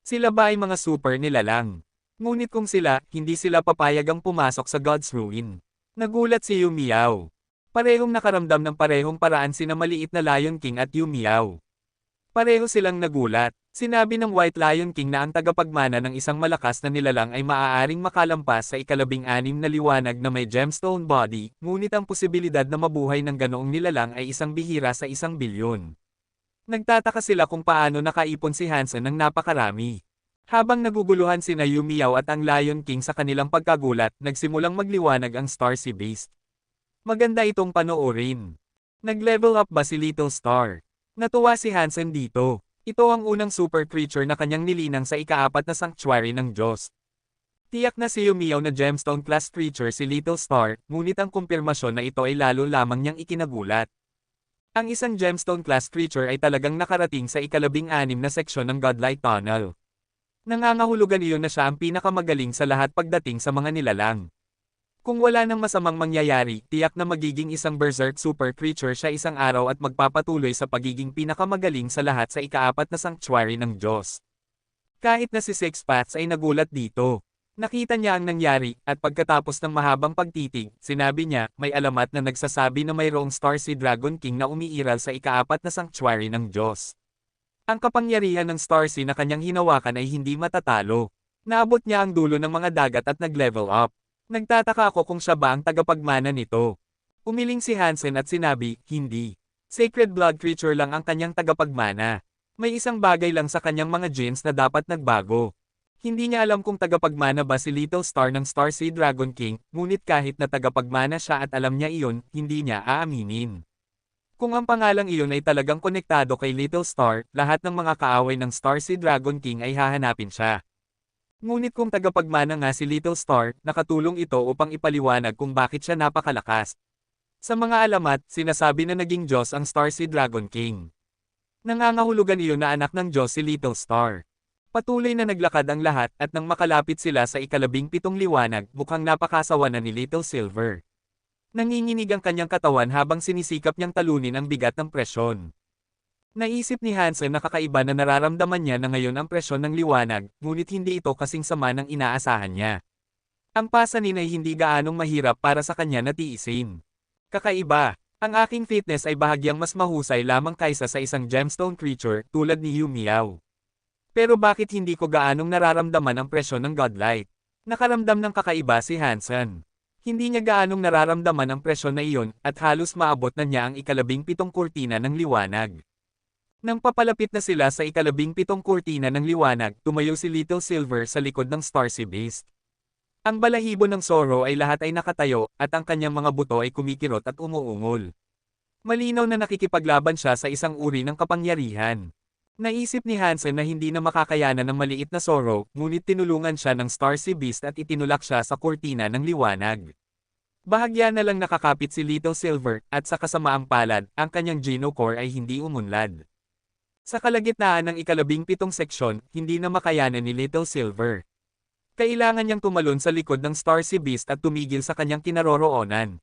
Sila ba ay mga super nilalang? Ngunit kung sila, hindi sila papayagang pumasok sa God's Ruin. Nagulat si Yumiao. Parehong nakaramdam ng parehong paraan sina maliit na Lion King at Yumiao. Pareho silang nagulat. Sinabi ng White Lion King na ang tagapagmana ng isang malakas na nilalang ay maaaring makalampas sa ika-16 na liwanag na may gemstone body, ngunit ang posibilidad na mabuhay ng ganoong nilalang ay isang bihira sa 1 bilyon. Nagtataka sila kung paano nakaipon si Hansen ng napakarami. Habang naguguluhan sina Yumiao at ang Lion King sa kanilang pagkagulat, nagsimulang magliwanag ang Starsea Beast. Maganda itong panoorin. Nag-level up ba si Little Star? Natuwa si Hansen dito. Ito ang unang super creature na kanyang nilinang sa ika-4 na sanctuary ng Diyos. Tiyak na si Yumiao na gemstone class creature si Little Star, ngunit ang kumpirmasyon na ito ay lalo lamang niyang ikinagulat. Ang isang gemstone class creature ay talagang nakarating sa ika-16 na seksyon ng Godlight Tunnel. Nangangahulugan iyon na siya ang pinakamagaling sa lahat pagdating sa mga nilalang. Kung wala nang masamang mangyayari, tiyak na magiging isang berserk super creature siya isang araw at magpapatuloy sa pagiging pinakamagaling sa lahat sa ika-4 na sanctuary ng Diyos. Kahit na si Six Paths ay nagulat dito. Nakita niya ang nangyari, at pagkatapos ng mahabang pagtitig, sinabi niya, may alamat na nagsasabi na mayroong Starsea Dragon King na umiiral sa ika-4 na sanctuary ng Diyos. Ang kapangyarihan ng Starsea na kanyang hinawakan ay hindi matatalo. Naabot niya ang dulo ng mga dagat at nag-level up. Nagtataka ako kung siya ba ang tagapagmana nito. Umiling si Hansen at sinabi, hindi. Sacred blood creature lang ang kanyang tagapagmana. May isang bagay lang sa kanyang mga genes na dapat nagbago. Hindi niya alam kung tagapagmana ba si Little Star ng Starsea Dragon King, ngunit kahit na tagapagmana siya at alam niya iyon, hindi niya aaminin. Kung ang pangalang iyon ay talagang konektado kay Little Star, lahat ng mga kaaway ng Starsea Dragon King ay hahanapin siya. Ngunit kung tagapagmana nga si Little Star, nakatulong ito upang ipaliwanag kung bakit siya napakalakas. Sa mga alamat, sinasabi na naging Diyos ang Starsea Dragon King. Nangangahulugan iyon na anak ng Diyos si Little Star. Patuloy na naglakad ang lahat at nang makalapit sila sa ika-17 liwanag, mukhang napakasawa na ni Little Silver. Nanginginig ang kanyang katawan habang sinisikap niyang talunin ang bigat ng presyon. Naisip ni Hansen na kakaiba na nararamdaman niya na ngayon ang presyon ng liwanag, ngunit hindi ito kasing sama ng inaasahan niya. Ang pasanin ay hindi gaanong mahirap para sa kanya na tiisin. Kakaiba, ang aking fitness ay bahagyang mas mahusay lamang kaysa sa isang gemstone creature tulad ni Yumiao. Pero bakit hindi ko gaanong nararamdaman ang presyon ng Godlight? Nakaramdam ng kakaiba si Hansen. Hindi niya gaanong nararamdaman ang presyon na iyon, at halos maabot na niya ang ika-17 kurtina ng liwanag. Nang papalapit na sila sa ika-17 kurtina ng liwanag, tumayo si Little Silver sa likod ng Starsea Beast. Ang balahibo ng Zoro ay lahat ay nakatayo, at ang kanyang mga buto ay kumikirot at umuungol. Malinaw na nakikipaglaban siya sa isang uri ng kapangyarihan. Naisip ni Hansen na hindi na makakayanan ng maliit na Zoro, ngunit tinulungan siya ng Starsea Beast at itinulak siya sa kurtina ng liwanag. Bahagya na lang nakakapit si Little Silver, at sa kasamaang palad, ang kanyang Geno Core ay hindi umunlad. Sa kalagitnaan ng ika-17 seksyon, hindi na makayanan ni Little Silver. Kailangan niyang tumalon sa likod ng Starsea Beast at tumigil sa kanyang kinaroroonan.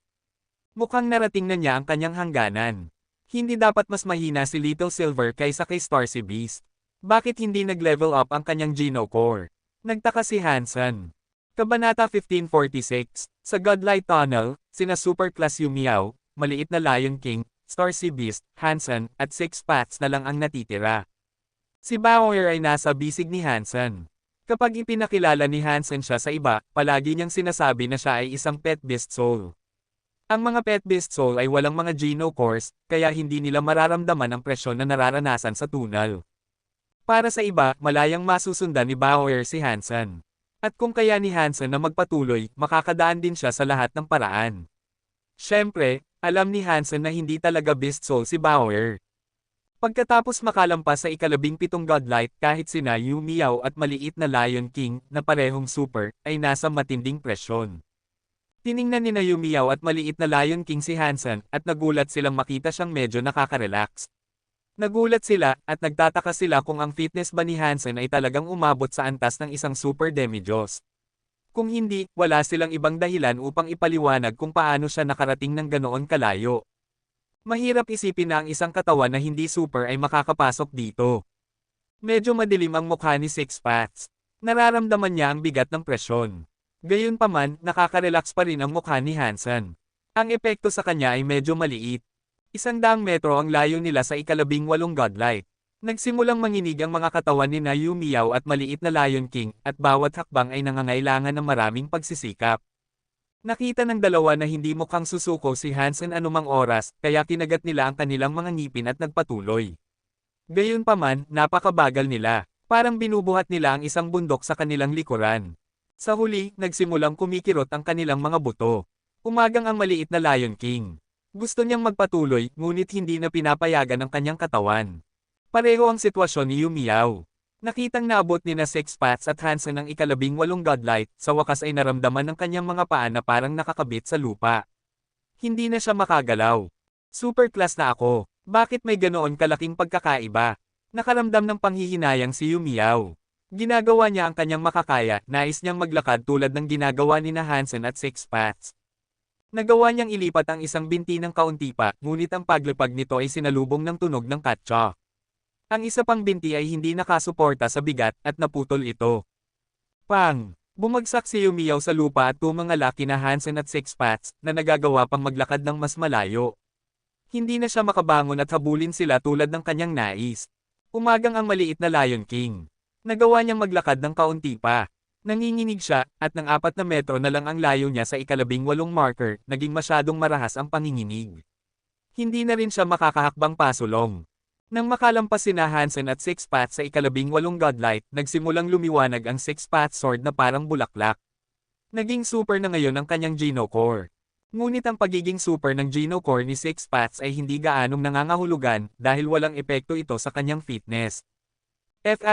Mukhang narating na niya ang kanyang hangganan. Hindi dapat mas mahina si Little Silver kaysa kay Starsea Beast. Bakit hindi nag-level up ang kanyang Geno Core? Nagtaka si Hansen. Kabanata 1546, sa Godlight Tunnel, sina Superclass Yumiao, maliit na Lion King, Starsea Beast, Hansen, at Six Paths na lang ang natitira. Si Bauer ay nasa bisig ni Hansen. Kapag ipinakilala ni Hansen siya sa iba, palagi niyang sinasabi na siya ay isang pet beast soul. Ang mga pet beast soul ay walang mga Geno Cores, kaya hindi nila mararamdaman ang presyon na nararanasan sa tunnel. Para sa iba, malayang masusundan ni Bauer si Hansen. At kung kaya ni Hansen na magpatuloy, makakadaan din siya sa lahat ng paraan. Siyempre, alam ni Hansen na hindi talaga beast soul si Bauer. Pagkatapos makalampas sa ika-17 godlight kahit sina Yu Miao at maliit na Lion King na parehong super ay nasa matinding presyon. Tiningnan ni na Yu Miao at maliit na Lion King si Hansen at nagulat silang makita siyang medyo nakaka-relax. Nagulat sila at nagtataka sila kung ang fitness ba ni Hansen ay talagang umabot sa antas ng isang super demi-Diyos. Kung hindi, wala silang ibang dahilan upang ipaliwanag kung paano siya nakarating ng ganoon kalayo. Mahirap isipin na ang isang katawan na hindi super ay makakapasok dito. Medyo madilim ang mukha ni Six Paths. Nararamdaman niya ang bigat ng presyon. Gayunpaman, nakaka-relax pa rin ang mukha ni Hansen. Ang epekto sa kanya ay medyo maliit. 100 metro ang layo nila sa ika-18 godlight. Nagsimulang manginig ang mga katawan ni na Yu Miao at maliit na Lion King at bawat hakbang ay nangangailangan ng maraming pagsisikap. Nakita ng dalawa na hindi mukhang susuko si Hansen anumang oras, kaya kinagat nila ang kanilang mga ngipin at nagpatuloy. Gayunpaman, napakabagal nila. Parang binubuhat nila ang isang bundok sa kanilang likuran. Sa huli, nagsimulang kumikirot ang kanilang mga buto. Umagang ang maliit na Lion King. Gusto niyang magpatuloy, ngunit hindi na pinapayagan ang kanyang katawan. Pareho ang sitwasyon ni Yu Miao. Nakitang naabot ni na Six Paths at Hansen ang ika-18 godlight, sa wakas ay naramdaman ng kanyang mga paa na parang nakakabit sa lupa. Hindi na siya makagalaw. Super class na ako. Bakit may ganoon kalaking pagkakaiba? Nakaramdam ng panghihinayang si Yu Miao. Ginagawa niya ang kanyang makakaya, nais niyang maglakad tulad ng ginagawa ni na Hansen at Six Paths. Nagawa niyang ilipat ang isang binti ng kaunti pa, ngunit ang paglipag nito ay sinalubong ng tunog ng katsa. Ang isa pang binti ay hindi nakasuporta sa bigat at naputol ito. Pang! Bumagsak si Yu Miao sa lupa at tumangala kina Hansen at Six Paths na nagagawa pang maglakad ng mas malayo. Hindi na siya makabangon at habulin sila tulad ng kanyang nais. Umagang ang maliit na Lion King. Nagawa niyang maglakad ng kaunti pa. Nanginginig siya at ng 4 na metro na lang ang layo niya sa ika-18 marker, naging masyadong marahas ang panginginig. Hindi na rin siya makakahakbang pasulong. Nang makalampas sina Hansen at Six Paths sa ika-18 godlight, nagsimulang lumiwanag ang Six Paths sword na parang bulaklak. Naging super na ngayon ang kanyang Geno Core. Ngunit ang pagiging super ng Geno Core ni Six Paths ay hindi gaanong nangangahulugan dahil walang epekto ito sa kanyang fitness. F***,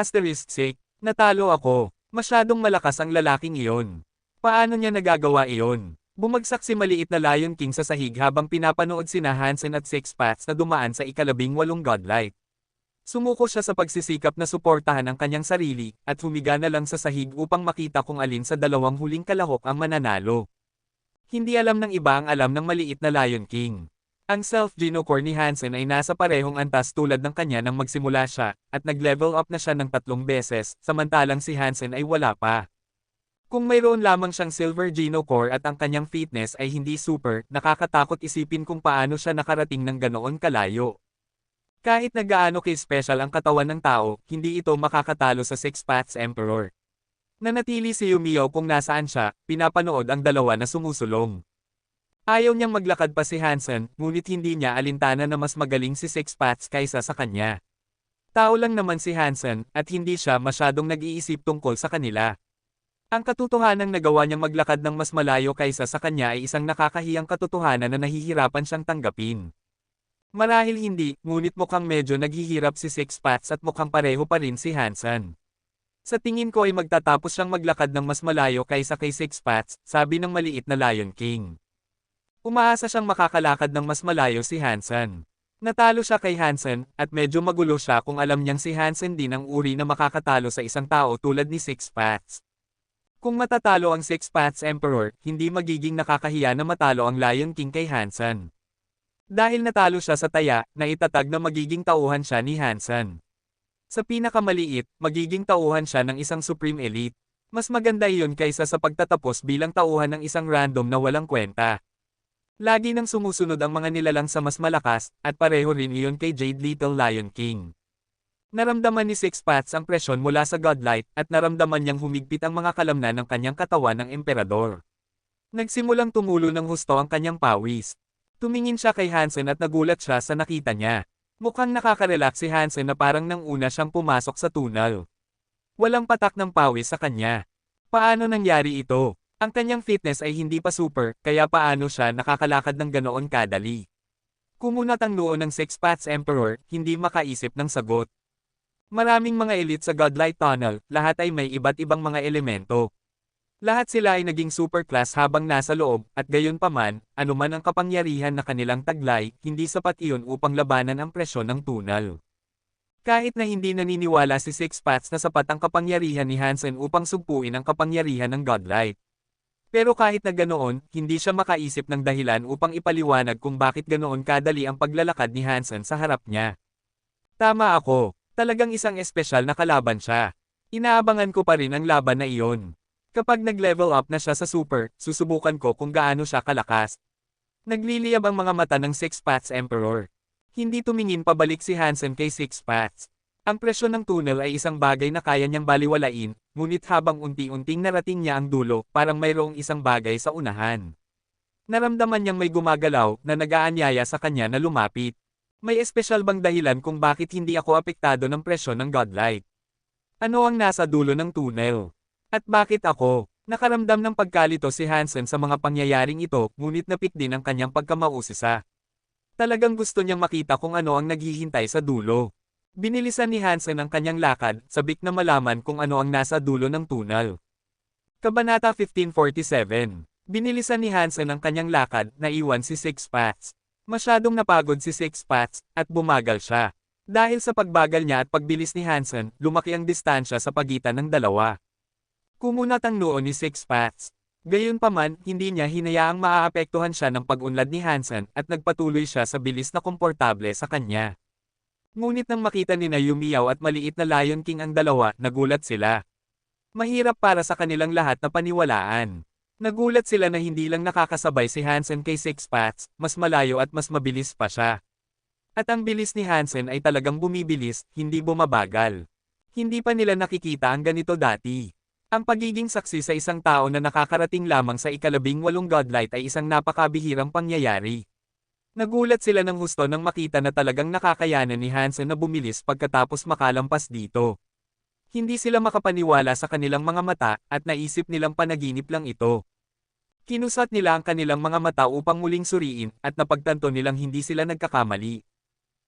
natalo ako. Masyadong malakas ang lalaking iyon. Paano niya nagagawa iyon? Bumagsak si maliit na Lion King sa sahig habang pinapanood sina Hansen at Six Paths na dumaan sa ika-18 godlight. Sumuko siya sa pagsisikap na suportahan ang kanyang sarili, at humiga na lang sa sahig upang makita kung alin sa dalawang huling kalahok ang mananalo. Hindi alam ng iba ang alam ng maliit na Lion King. Ang self-Geno Core ni Hansen ay nasa parehong antas tulad ng kanya nang magsimula siya, at nag-level up na siya ng 3 beses, samantalang si Hansen ay wala pa. Kung mayroon lamang siyang Silver Geno Core at ang kanyang fitness ay hindi super, nakakatakot isipin kung paano siya nakarating ng ganoon kalayo. Kahit na gaano ka-special ang katawan ng tao, hindi ito makakatalo sa Six Paths Emperor. Nanatili si Yu Miao kung nasaan siya, pinapanood ang dalawa na sumusulong. Ayaw niyang maglakad pa si Hansen, ngunit hindi niya alintana na mas magaling si Six Paths kaysa sa kanya. Tao lang naman si Hansen, at hindi siya masyadong nag-iisip tungkol sa kanila. Ang katotohanang nagawa niyang maglakad ng mas malayo kaysa sa kanya ay isang nakakahiyang katotohanan na nahihirapan siyang tanggapin. Marahil hindi, ngunit mukhang medyo naghihirap si Six Paths at mukhang pareho pa rin si Hansen. Sa tingin ko ay magtatapos siyang maglakad ng mas malayo kaysa kay Six Paths, sabi ng maliit na Lion King. Umaasa siyang makakalakad ng mas malayo si Hansen. Natalo siya kay Hansen, at medyo magulo siya kung alam niyang si Hansen din ang uri na makakatalo sa isang tao tulad ni Six Paths. Kung matatalo ang Six Paths Emperor, hindi magiging nakakahiya na matalo ang Lion King kay Hansen. Dahil natalo siya sa taya, naitatag na magiging tauhan siya ni Hansen. Sa pinakamaliit, magiging tauhan siya ng isang Supreme Elite. Mas maganda iyon kaysa sa pagtatapos bilang tauhan ng isang random na walang kwenta. Lagi nang sumusunod ang mga nilalang sa mas malakas, at pareho rin iyon kay Jade Little Lion King. Naramdaman ni Six Paths ang presyon mula sa godlight, at naramdaman niyang humigpit ang mga kalamnan ng kanyang katawan ng emperador. Nagsimulang tumulo ng husto ang kanyang pawis. Tumingin siya kay Hansen at nagulat siya sa nakita niya. Mukhang nakaka-relax si Hansen na parang nang una siyang pumasok sa tunnel. Walang patak ng pawis sa kanya. Paano nangyari ito? Ang kanyang fitness ay hindi pa super, kaya paano siya nakakalakad ng ganoon kadali? Kumunat ang noo ng Six Paths Emperor, hindi makaisip ng sagot. Maraming mga elite sa Godlight Tunnel, lahat ay may iba't ibang mga elemento. Lahat sila ay naging superclass habang nasa loob, at gayon paman, anuman ang kapangyarihan na kanilang taglay, hindi sapat iyon upang labanan ang presyon ng tunnel. Kahit na hindi naniniwala si Six Paths na sapat ang kapangyarihan ni Hansen upang sugpuin ang kapangyarihan ng Godlight. Pero kahit na ganoon, hindi siya makaisip ng dahilan upang ipaliwanag kung bakit ganoon kadali ang paglalakad ni Hansen sa harap niya. Tama ako, talagang isang espesyal na kalaban siya. Inaabangan ko pa rin ang laban na iyon. Kapag nag-level up na siya sa super, susubukan ko kung gaano siya kalakas. Nagliliyab ang mga mata ng Six Paths Emperor. Hindi tumingin pabalik si Hansen kay Six Paths. Ang presyon ng tunnel ay isang bagay na kaya niyang baliwalain, ngunit habang unti-unting narating niya ang dulo, parang mayroong isang bagay sa unahan. Naramdaman niyang may gumagalaw na nag-aanyaya sa kanya na lumapit. May espesyal bang dahilan kung bakit hindi ako apektado ng presyon ng Godlight? Ano ang nasa dulo ng tunnel? At bakit ako? Nakaramdam ng pagkalito si Hansen sa mga pangyayaring ito, ngunit napik din ang kanyang pagkamausisa. Talagang gusto niyang makita kung ano ang naghihintay sa dulo. Binilisan ni Hansen ang kanyang lakad, sabik na malaman kung ano ang nasa dulo ng tunnel. Kabanata 1547. Binilisan ni Hansen ang kanyang lakad, naiwan si Six Paths. Masyadong napagod si Six Paths, at bumagal siya. Dahil sa pagbagal niya at pagbilis ni Hansen, lumaki ang distansya sa pagitan ng dalawa. Kumunat ang noo ni Six Paths. Gayunpaman, hindi niya hinayaang maaapektuhan siya ng pag-unlad ni Hansen at nagpatuloy siya sa bilis na komportable sa kanya. Ngunit nang makita ni na Yumiao at maliit na Lion King ang dalawa, nagulat sila. Mahirap para sa kanilang lahat na paniwalaan. Nagulat sila na hindi lang nakakasabay si Hansen kay Six Paths, mas malayo at mas mabilis pa siya. At ang bilis ni Hansen ay talagang bumibilis, hindi bumabagal. Hindi pa nila nakikita ang ganito dati. Ang pagiging saksi sa isang tao na nakakarating lamang sa ika-18 Godlight ay isang napakabihirang pangyayari. Nagulat sila ng husto nang makita na talagang nakakayanan ni Hansen na bumilis pagkatapos makalampas dito. Hindi sila makapaniwala sa kanilang mga mata, at naisip nilang panaginip lang ito. Kinusat nila ang kanilang mga mata upang muling suriin, at napagtanto nilang hindi sila nagkakamali.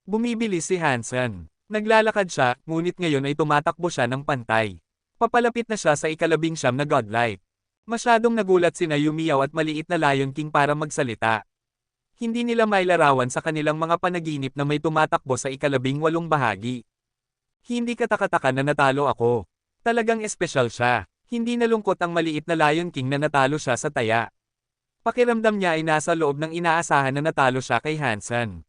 Bumibilis si Hansen. Naglalakad siya, ngunit ngayon ay tumatakbo siya ng pantay. Papalapit na siya sa ika-19 na Godlight. Masyadong nagulat sina Yumiao at maliit na Lion King para magsalita. Hindi nila mailarawan sa kanilang mga panaginip na may tumatakbo sa ika-18 bahagi. Hindi katakataka na natalo ako. Talagang espesyal siya. Hindi nalungkot ang maliit na Lion King na natalo siya sa taya. Pakiramdam niya ay nasa loob ng inaasahan na natalo siya kay Hansen.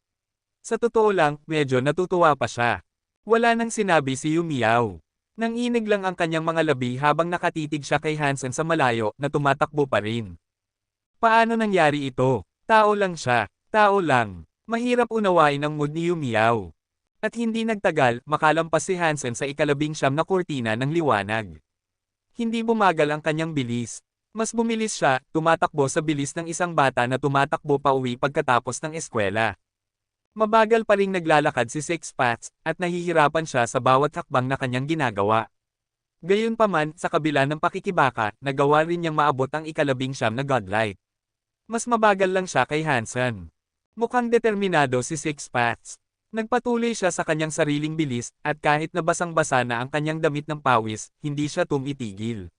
Sa totoo lang, medyo natutuwa pa siya. Wala nang sinabi si Yumiao. Nanginig lang ang kanyang mga labi habang nakatitig siya kay Hansen sa malayo na tumatakbo pa rin. Paano nangyari ito? Tao lang siya. Tao lang. Mahirap unawain ang mood ni Yumiao. At hindi nagtagal, makalampas si Hansen sa ika-19 na kurtina ng liwanag. Hindi bumagal ang kanyang bilis. Mas bumilis siya, tumatakbo sa bilis ng isang bata na tumatakbo pa uwi pagkatapos ng eskwela. Mabagal pa ring naglalakad si Six Paths, at nahihirapan siya sa bawat hakbang na kanyang ginagawa. Gayunpaman, sa kabila ng pakikibaka, nagawa rin niyang maabot ang ika-19 na Godlight. Mas mabagal lang siya kay Hansen. Mukhang determinado si Six Paths. Nagpatuloy siya sa kanyang sariling bilis, at kahit na basang-basa na ang kanyang damit ng pawis, hindi siya tumitigil.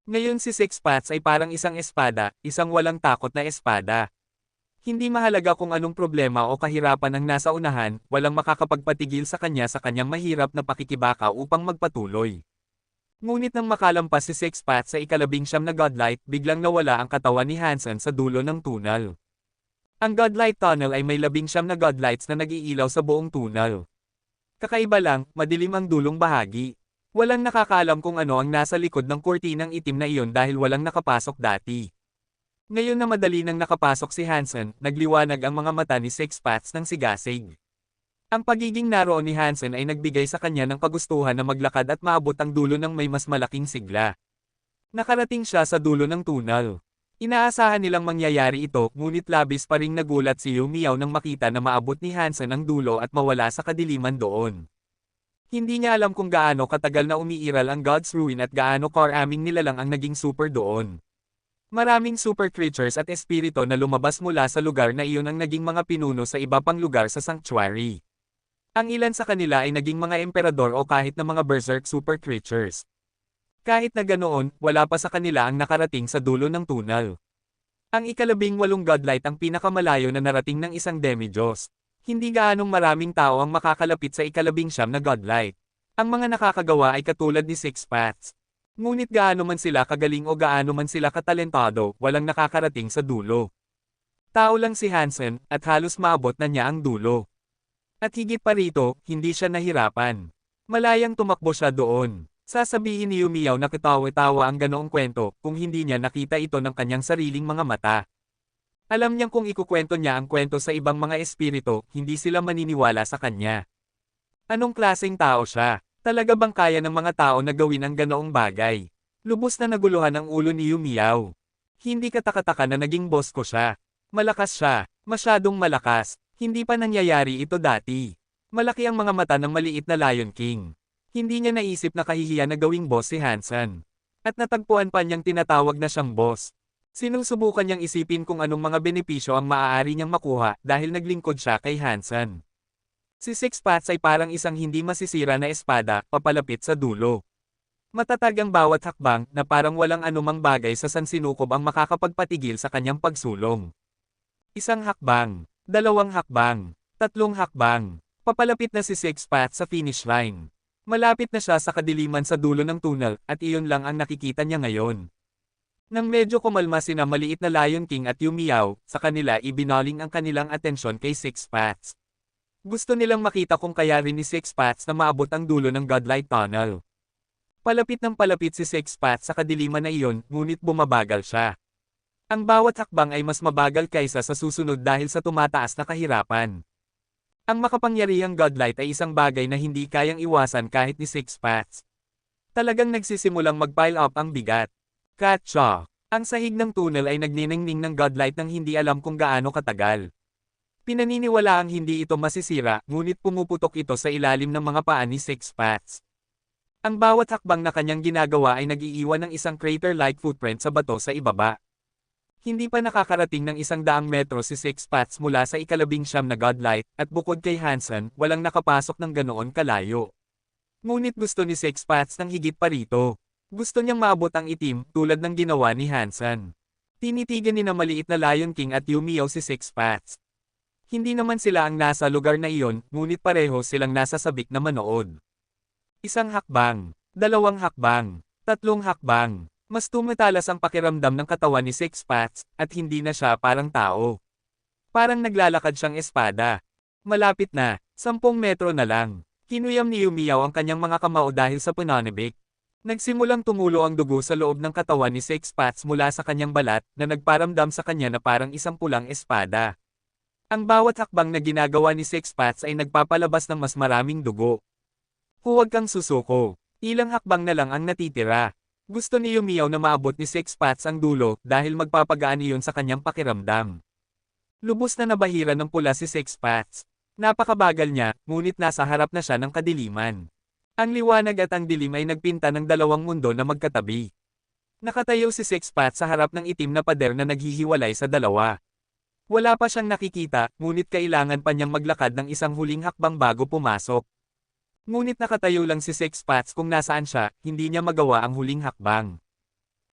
Ngayon si Six Paths ay parang isang espada, isang walang takot na espada. Hindi mahalaga kung anong problema o kahirapan ang nasa unahan, walang makakapagpatigil sa kanyang mahirap na pakikibaka upang magpatuloy. Ngunit nang makalampas si Six Paths sa ika-19 na Godlight, biglang nawala ang katawan ni Hansen sa dulo ng tunnel. Ang Godlight Tunnel ay may 19 na Godlights na nag-iilaw sa buong tunnel. Kakaiba lang, madilim ang dulong bahagi. Walang nakakaalam kung ano ang nasa likod ng kurtinang itim na iyon dahil walang nakapasok dati. Ngayon na madali nang nakapasok si Hansen, nagliwanag ang mga mata ni Six Paths ng sigasig. Ang pagiging naroon ni Hansen ay nagbigay sa kanya ng kagustuhan na maglakad at maabot ang dulo ng may mas malaking sigla. Nakarating siya sa dulo ng tunnel. Inaasahan nilang mangyayari ito, ngunit labis pa ring nagulat si Yumiao nang makita na maabot ni Hansen ang dulo at mawala sa kadiliman doon. Hindi niya alam kung gaano katagal na umiiral ang God's Ruin at gaano karaming nilalang ang naging super doon. Maraming super creatures at espirito na lumabas mula sa lugar na iyon ang naging mga pinuno sa iba pang lugar sa sanctuary. Ang ilan sa kanila ay naging mga emperador o kahit na mga berserk super creatures. Kahit na ganoon, wala pa sa kanila ang nakarating sa dulo ng tunnel. Ang ika-18 godlight ang pinakamalayo na narating ng isang demi-Diyos. Hindi gaanong maraming tao ang makakalapit sa ika-19 na godlight. Ang mga nakakagawa ay katulad ni Six Paths. Ngunit gaano man sila kagaling o gaano man sila katalentado, walang nakakarating sa dulo. Tao lang si Hansen, at halos maabot na niya ang dulo. At higit pa rito, hindi siya nahirapan. Malayang tumakbo siya doon. Sasabihin ni Yumiyaw na katawa-tawa ang ganoong kwento, kung hindi niya nakita ito ng kanyang sariling mga mata. Alam niyang kung ikukwento niya ang kwento sa ibang mga espiritu, hindi sila maniniwala sa kanya. Anong klaseng tao siya? Talaga bang kaya ng mga tao na gawin ang ganoong bagay? Lubos na naguluhan ang ulo ni Yumiyaw. Hindi katakataka na naging boss ko siya. Malakas siya, masyadong malakas. Hindi pa nangyayari ito dati. Malaki ang mga mata ng maliit na Lion King. Hindi niya naisip na kahihiyan na gawing boss si Hansen. At natagpuan pa niyang tinatawag na siyang boss. Sinusubukan niyang isipin kung anong mga benepisyo ang maaari niyang makuha dahil naglingkod siya kay Hansen. Si Six Paths ay parang isang hindi masisira na espada, papalapit sa dulo. Matatag ang bawat hakbang na parang walang anumang bagay sa sansinukob ang makakapagpatigil sa kanyang pagsulong. Isang hakbang, dalawang hakbang, tatlong hakbang. Papalapit na si Six Paths sa finish line. Malapit na siya sa kadiliman sa dulo ng tunnel at iyon lang ang nakikita niya ngayon. Nang medyo kumalma sina maliit na Lion King at Yumiyaw, sa kanila ibinaling ang kanilang atensyon kay Six Paths. Gusto nilang makita kung kaya rin ni Six Paths na maabot ang dulo ng Godlight Tunnel. Palapit ng palapit si Six Paths sa kadiliman na iyon, ngunit bumabagal siya. Ang bawat hakbang ay mas mabagal kaysa sa susunod dahil sa tumataas na kahirapan. Ang makapangyarihang Godlight ay isang bagay na hindi kayang iwasan kahit ni Six Paths. Talagang nagsisimulang mag-pile up ang bigat. Katsa! Ang sahig ng tunnel ay nagniningning ng Godlight nang hindi alam kung gaano katagal. Pinaniniwala ang hindi ito masisira, ngunit pumuputok ito sa ilalim ng mga paa ni Six Paths. Ang bawat hakbang na kanyang ginagawa ay nag-iiwan ng isang crater-like footprint sa bato sa ibaba. Hindi pa nakakarating ng 100 metro si Six Paths mula sa ika-19 na godlight, at bukod kay Hansen, walang nakapasok ng ganoon kalayo. Ngunit gusto ni Six Paths ng higit pa rito. Gusto niyang maabot ang itim, tulad ng ginawa ni Hansen. Tinitigan ni na maliit na Lion King at Yumiyaw si Six Paths. Hindi naman sila ang nasa lugar na iyon, ngunit pareho silang nasa sabik na manood. Isang hakbang, dalawang hakbang, tatlong hakbang. Mas tumatalas ang pakiramdam ng katawan ni Six Paths, at hindi na siya parang tao. Parang naglalakad siyang espada. Malapit na, 10 metro na lang. Kinuyam ni Yumiyaw ang kanyang mga kamao dahil sa pananabik. Nagsimulang tumulo ang dugo sa loob ng katawan ni Six Paths mula sa kanyang balat, na nagparamdam sa kanya na parang isang pulang espada. Ang bawat hakbang na ginagawa ni Six Paths ay nagpapalabas ng mas maraming dugo. Huwag kang susuko. Ilang hakbang na lang ang natitira. Gusto ni Yumiyaw na maabot ni Six Paths ang dulo dahil magpapagaan iyon sa kanyang pakiramdam. Lubos na nabahira ng pula si Six Paths. Napakabagal niya, ngunit nasa harap na siya ng kadiliman. Ang liwanag at ang dilim ay nagpinta ng dalawang mundo na magkatabi. Nakatayo si Six Paths sa harap ng itim na pader na naghihiwalay sa dalawa. Wala pa siyang nakikita, ngunit kailangan pa niyang maglakad ng isang huling hakbang bago pumasok. Ngunit nakatayo lang si Six Paths kung nasaan siya, hindi niya magawa ang huling hakbang.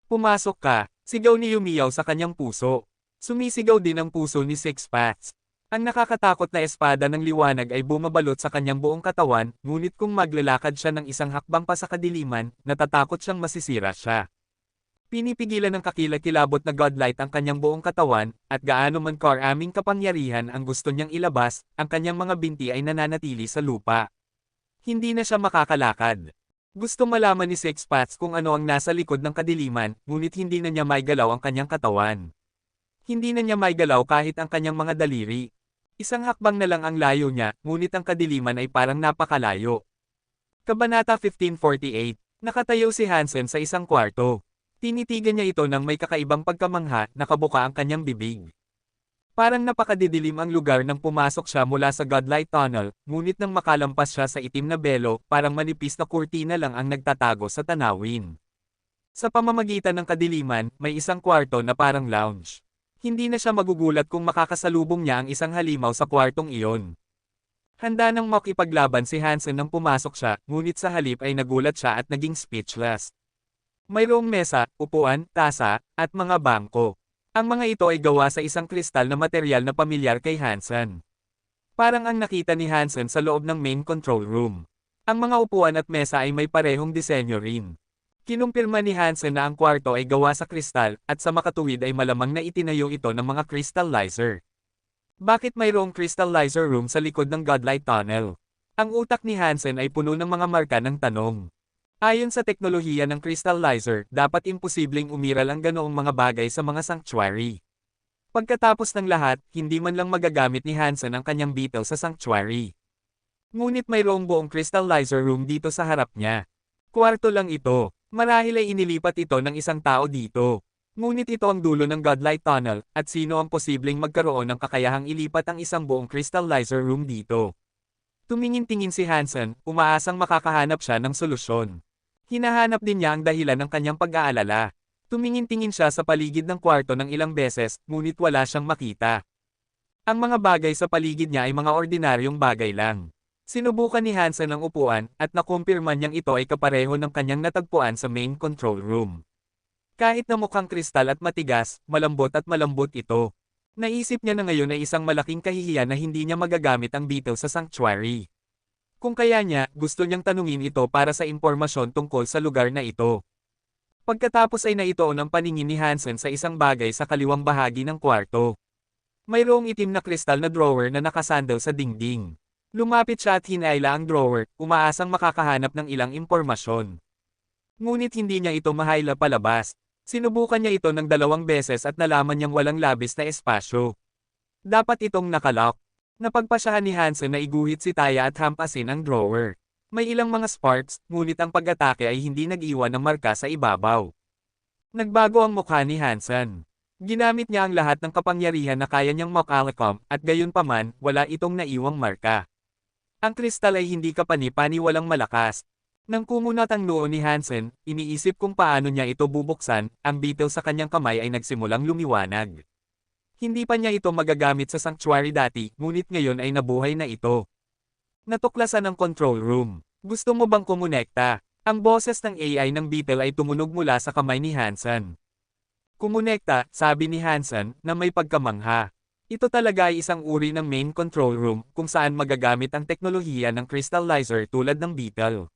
Pumasok ka, sigaw ni Yumiyaw sa kanyang puso. Sumisigaw din ang puso ni Six Paths. Ang nakakatakot na espada ng liwanag ay bumabalot sa kanyang buong katawan, ngunit kung maglalakad siya ng isang hakbang pa sa kadiliman, natatakot siyang masisira siya. Pinipigilan ng kakilakilabot na godlight ang kanyang buong katawan, at gaano man karaming kapangyarihan ang gusto niyang ilabas, ang kanyang mga binti ay nananatili sa lupa. Hindi na siya makakalakad. Gusto malaman ni Six Paths kung ano ang nasa likod ng kadiliman, ngunit hindi na niya maigalaw ang kanyang katawan. Hindi na niya maigalaw kahit ang kanyang mga daliri. Isang hakbang na lang ang layo niya, ngunit ang kadiliman ay parang napakalayo. Kabanata 1548. Nakatayo si Hansen sa isang kwarto. Tinitigan niya ito nang may kakaibang pagkamangha, nakabuka ang kanyang bibig. Parang napakadidilim ang lugar nang pumasok siya mula sa Godlight Tunnel, ngunit nang makalampas siya sa itim na belo, parang manipis na kurtina lang ang nagtatago sa tanawin. Sa pamamagitan ng kadiliman, may isang kwarto na parang lounge. Hindi na siya magugulat kung makakasalubong niya ang isang halimaw sa kwartong iyon. Handa nang makipaglaban si Hansen nang pumasok siya, ngunit sa halip ay nagulat siya at naging speechless. Mayroong mesa, upuan, tasa, at mga bangko. Ang mga ito ay gawa sa isang kristal na materyal na pamilyar kay Hansen. Parang ang nakita ni Hansen sa loob ng main control room. Ang mga upuan at mesa ay may parehong disenyo rin. Kinumpirma ni Hansen na ang kwarto ay gawa sa kristal, at sa makatuwid ay malamang na itinayo ito ng mga crystallizer. Bakit mayroong crystallizer room sa likod ng Godlight Tunnel? Ang utak ni Hansen ay puno ng mga marka ng tanong. Ayon sa teknolohiya ng crystallizer, dapat imposibleng umiral ang ganoong mga bagay sa mga sanctuary. Pagkatapos ng lahat, hindi man lang magagamit ni Hansen ang kanyang beetle sa sanctuary. Ngunit mayroong buong crystallizer room dito sa harap niya. Kwarto lang ito. Marahil ay inilipat ito ng isang tao dito. Ngunit ito ang dulo ng Godlight Tunnel, at sino ang posibleng magkaroon ng kakayahang ilipat ang isang buong crystallizer room dito? Tumingin-tingin si Hansen, umaasang makakahanap siya ng solusyon. Hinahanap din niya ang dahilan ng kanyang pag-aalala. Tumingin-tingin siya sa paligid ng kwarto ng ilang beses, ngunit wala siyang makita. Ang mga bagay sa paligid niya ay mga ordinaryong bagay lang. Sinubukan ni Hansen ang upuan, at nakumpirma niyang ito ay kapareho ng kanyang natagpuan sa main control room. Kahit na mukhang kristal at matigas, malambot ito. Naisip niya na ngayon ay isang malaking kahihiyan na hindi niya magagamit ang beetle sa sanctuary. Kung kaya niya, gusto niyang tanungin ito para sa impormasyon tungkol sa lugar na ito. Pagkatapos ay naitoon ang paningin ni Hansen sa isang bagay sa kaliwang bahagi ng kwarto. Mayroong itim na kristal na drawer na nakasandal sa dingding. Lumapit siya at hinayla ang drawer, umaasang makakahanap ng ilang impormasyon. Ngunit hindi niya ito mahayla palabas. Sinubukan niya ito ng 2 beses at nalaman niyang walang labis na espasyo. Dapat itong nakalock. Napagpasyahan ni Hansen na iguhit si Taya at hampasin ang drawer. May ilang mga sparks, ngunit ang pag-atake ay hindi nag-iwan ng marka sa ibabaw. Nagbago ang mukha ni Hansen. Ginamit niya ang lahat ng kapangyarihan na kaya niyang makalacom, at gayunpaman, wala itong naiwang marka. Ang kristal ay hindi kapani-pani walang malakas. Nang kumunat ang noo ni Hansen, iniisip kung paano niya ito bubuksan, ang beetle sa kanyang kamay ay nagsimulang lumiwanag. Hindi pa niya ito magagamit sa sanctuary dati, ngunit ngayon ay nabuhay na ito. Natuklasan ang control room. Gusto mo bang kumonekta? Ang boses ng AI ng beetle ay tumunog mula sa kamay ni Hansen. Kumonekta, sabi ni Hansen, na may pagkamangha. Ito talaga ay isang uri ng main control room, kung saan magagamit ang teknolohiya ng crystallizer tulad ng beetle.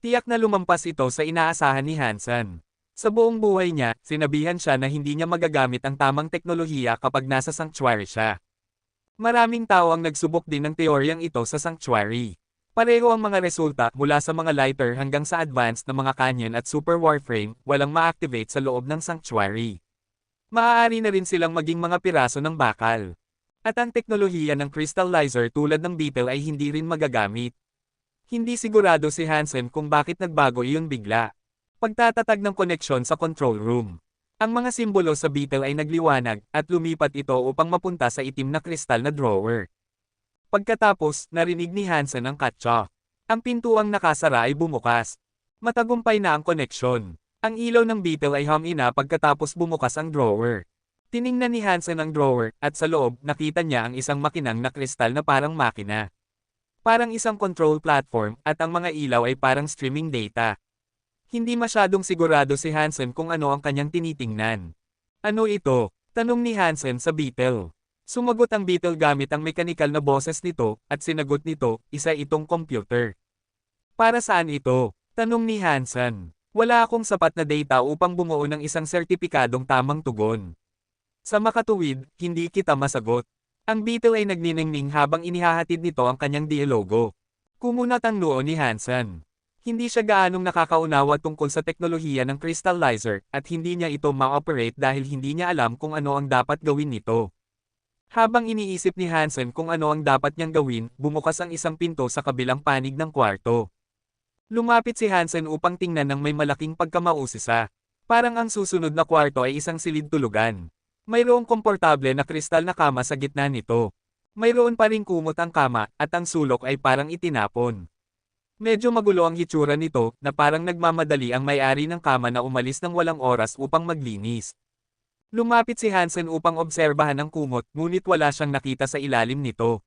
Tiyak na lumampas ito sa inaasahan ni Hansen. Sa buong buhay niya, sinabihan siya na hindi niya magagamit ang tamang teknolohiya kapag nasa sanctuary siya. Maraming tao ang nagsubok din ng teoryang ito sa sanctuary. Pareho ang mga resulta mula sa mga lighter hanggang sa advanced na mga canyon at super warframe, walang ma-activate sa loob ng sanctuary. Maaari na rin silang maging mga piraso ng bakal. At ang teknolohiya ng crystallizer tulad ng beetle ay hindi rin magagamit. Hindi sigurado si Hansen kung bakit nagbago iyon bigla. Pagtatatag ng koneksyon sa control room. Ang mga simbolo sa beetle ay nagliwanag, at lumipat ito upang mapunta sa itim na kristal na drawer. Pagkatapos, narinig ni Hansen ang katsa. Ang pintuang nakasara ay bumukas. Matagumpay na ang koneksyon. Ang ilaw ng beetle ay humina pagkatapos bumukas ang drawer. Tiningnan ni Hansen ang drawer, at sa loob, nakita niya ang isang makinang na kristal na parang makina. Parang isang control platform, at ang mga ilaw ay parang streaming data. Hindi masyadong sigurado si Hansen kung ano ang kanyang tinitingnan. Ano ito? Tanong ni Hansen sa beetle. Sumagot ang beetle gamit ang mekanikal na boses nito, at sinagot nito, isa itong computer. Para saan ito? Tanong ni Hansen. Wala akong sapat na data upang bumuo ng isang sertipikadong tamang tugon. Sa makatuwid, hindi kita masagot. Ang beetle ay nagniningning habang inihahatid nito ang kanyang dialogo. Kumunat ang noo ni Hansen. Hindi siya gaanong nakakaunawa tungkol sa teknolohiya ng crystallizer, at hindi niya ito ma-operate dahil hindi niya alam kung ano ang dapat gawin nito. Habang iniisip ni Hansen kung ano ang dapat niyang gawin, bumukas ang isang pinto sa kabilang panig ng kwarto. Lumapit si Hansen upang tingnan ng may malaking pagkamausisa. Parang ang susunod na kwarto ay isang silid tulugan. Mayroong komportable na kristal na kama sa gitna nito. Mayroon pa ring kumot ang kama, at ang sulok ay parang itinapon. Medyo magulo ang hitsura nito, na parang nagmamadali ang may-ari ng kama na umalis ng walang oras upang maglinis. Lumapit si Hansen upang obserbahan ang kumot, ngunit wala siyang nakita sa ilalim nito.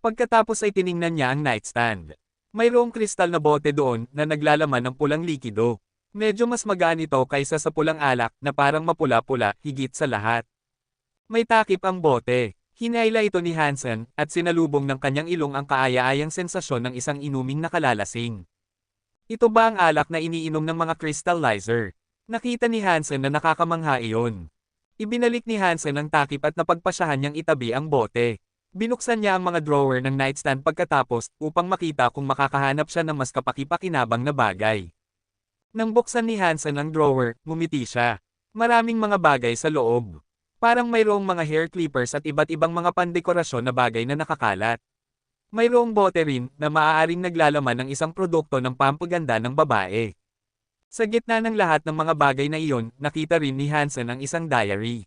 Pagkatapos ay tiningnan niya ang nightstand. Mayroong kristal na bote doon na naglalaman ng pulang likido. Medyo mas magaan ito kaysa sa pulang alak na parang mapula-pula, higit sa lahat. May takip ang bote. Hinayla ito ni Hansen, at sinalubong ng kanyang ilong ang kaaya-ayang sensasyon ng isang inuming nakalalasing. Ito ba ang alak na iniinom ng mga crystallizer? Nakita ni Hansen na nakakamangha iyon. Ibinalik ni Hansen ang takip at napagpasyahan niyang itabi ang bote. Binuksan niya ang mga drawer ng nightstand pagkatapos, upang makita kung makakahanap siya ng mas kapaki-pakinabang na bagay. Nang buksan ni Hansen ang drawer, ngumiti siya. Maraming mga bagay sa loob. Parang mayroong mga hair clippers at iba't ibang mga pandekorasyon na bagay na nakakalat. Mayroong bote rin na maaaring naglalaman ng isang produkto ng pampaganda ng babae. Sa gitna ng lahat ng mga bagay na iyon, nakita rin ni Hansen ang isang diary.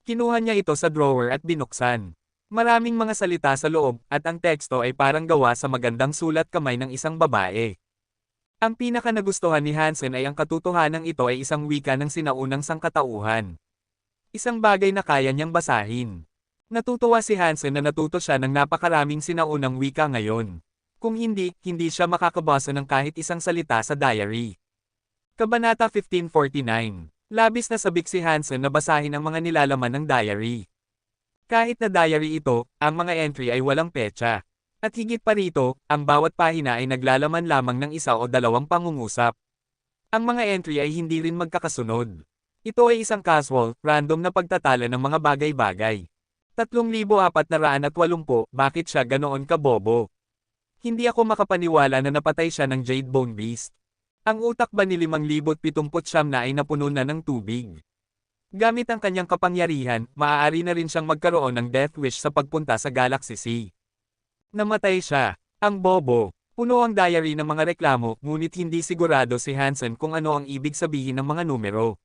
Kinuha niya ito sa drawer at binuksan. Maraming mga salita sa loob, at ang teksto ay parang gawa sa magandang sulat kamay ng isang babae. Ang pinaka nagustuhan ni Hansen ay ang katotohanan ito ay isang wika ng sinaunang sangkatauhan. Isang bagay na kaya niyang basahin. Natutuwa si Hansen na natuto siya ng napakaraming sinaunang wika ngayon. Kung hindi, hindi siya makakabasa ng kahit isang salita sa diary. Kabanata 1549. Labis na sabik si Hansen na basahin ang mga nilalaman ng diary. Kahit na diary ito, ang mga entry ay walang petsa. At higit pa rito, ang bawat pahina ay naglalaman lamang ng isa o dalawang pangungusap. Ang mga entry ay hindi rin magkakasunod. Ito ay isang casual, random na pagtatala ng mga bagay-bagay. 3,480, bakit siya ganoon kabobo? Hindi ako makapaniwala na napatay siya ng Jade Bone Beast. Ang utak ba ni 5,079 na ay napuno na ng tubig? Gamit ang kanyang kapangyarihan, maaari na rin siyang magkaroon ng death wish sa pagpunta sa Galaxy C. Namatay siya. Ang bobo. Puno ang diary ng mga reklamo, ngunit hindi sigurado si Hansen kung ano ang ibig sabihin ng mga numero.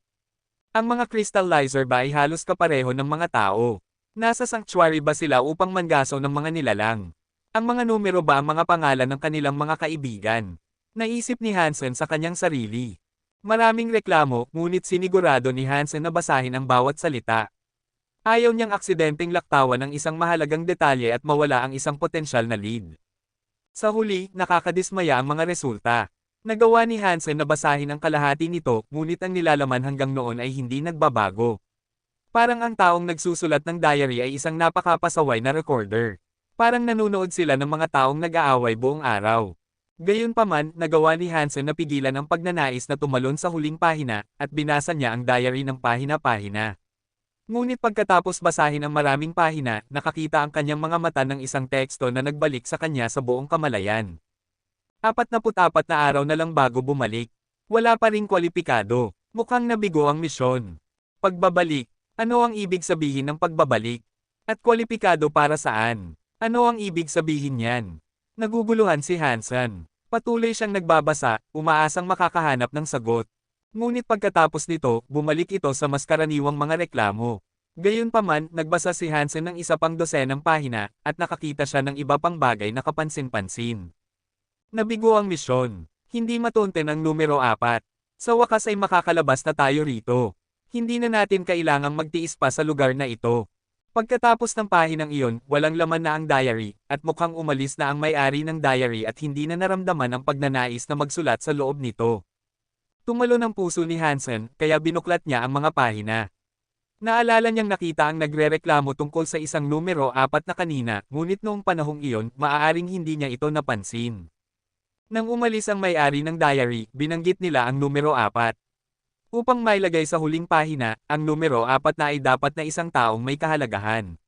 Ang mga crystallizer ba ay halos kapareho ng mga tao? Nasa sanctuary ba sila upang manggasaw ng mga nilalang? Ang mga numero ba ang mga pangalan ng kanilang mga kaibigan? Naisip ni Hansen sa kanyang sarili. Maraming reklamo, ngunit sinigurado ni Hansen na basahin ang bawat salita. Ayaw niyang aksidenteng laktawan ng isang mahalagang detalye at mawala ang isang potensyal na lead. Sa huli, nakakadismaya ang mga resulta. Nagawa ni Hansen na basahin ang kalahati nito, ngunit ang nilalaman hanggang noon ay hindi nagbabago. Parang ang taong nagsusulat ng diary ay isang napakapasaway na recorder. Parang nanunood sila ng mga taong nag-aaway buong araw. Gayunpaman, nagawa ni Hansen na pigilan ang pagnanais na tumalon sa huling pahina, at binasa niya ang diary ng pahina-pahina. Ngunit pagkatapos basahin ang maraming pahina, nakakita ang kanyang mga mata ng isang teksto na nagbalik sa kanya sa buong kamalayan. 44 na araw na lang bago bumalik. Wala pa ring kwalipikado. Mukhang nabigo ang misyon. Pagbabalik. Ano ang ibig sabihin ng pagbabalik? At kwalipikado para saan? Ano ang ibig sabihin niyan? Naguguluhan si Hansen. Patuloy siyang nagbabasa, umaasang makakahanap ng sagot. Ngunit pagkatapos nito, bumalik ito sa mas karaniwang mga reklamo. Gayunpaman, nagbasa si Hansen ng isa pang dosenang pahina, at nakakita siya ng iba pang bagay na kapansin-pansin. Nabigo ang misyon. Hindi matunten ang numero 4. Sa wakas ay makakalabas na tayo rito. Hindi na natin kailangang magtiis pa sa lugar na ito. Pagkatapos ng pahinang iyon, walang laman na ang diary, at mukhang umalis na ang may-ari ng diary at hindi na naramdaman ang pagnanais na magsulat sa loob nito. Tumalo ng puso ni Hansen, kaya binuklat niya ang mga pahina. Naalala niyang nakita ang nagrereklamo tungkol sa isang numero 4 na kanina, ngunit noong panahong iyon, maaaring hindi niya ito napansin. Nang umalis ang may-ari ng diary, binanggit nila ang numero 4. Upang mailagay sa huling pahina, ang numero 4 na ay dapat na isang taong may kahalagahan.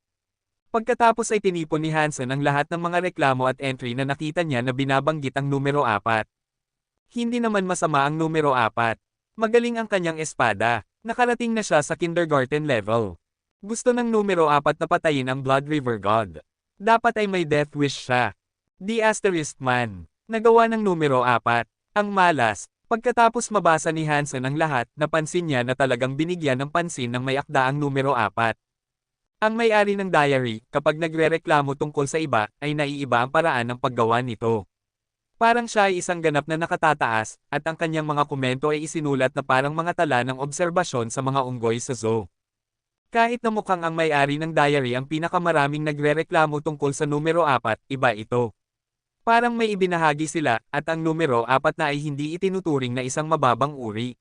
Pagkatapos ay tinipon ni Hansen ang lahat ng mga reklamo at entry na nakita niya na binabanggit ang numero 4. Hindi naman masama ang numero 4. Magaling ang kanyang espada. Nakarating na siya sa kindergarten level. Gusto ng numero 4 na patayin ang Blood River God. Dapat ay may death wish siya. The Asterisk Man. Nagawa ng numero 4. Ang malas. Pagkatapos mabasa ni Hansen ang lahat, napansin niya na talagang binigyan ng pansin ng may akda ang numero 4. Ang may-ari ng diary, kapag nagrereklamo tungkol sa iba, ay naiiba ang paraan ng paggawa nito. Parang siya ay isang ganap na nakatataas, at ang kanyang mga komento ay isinulat na parang mga tala ng obserbasyon sa mga unggoy sa zoo. Kahit na mukhang ang may-ari ng diary ang pinakamaraming nagrereklamo tungkol sa numero 4, iba ito. Parang may ibinahagi sila, at ang numero 4 na ay hindi itinuturing na isang mababang uri.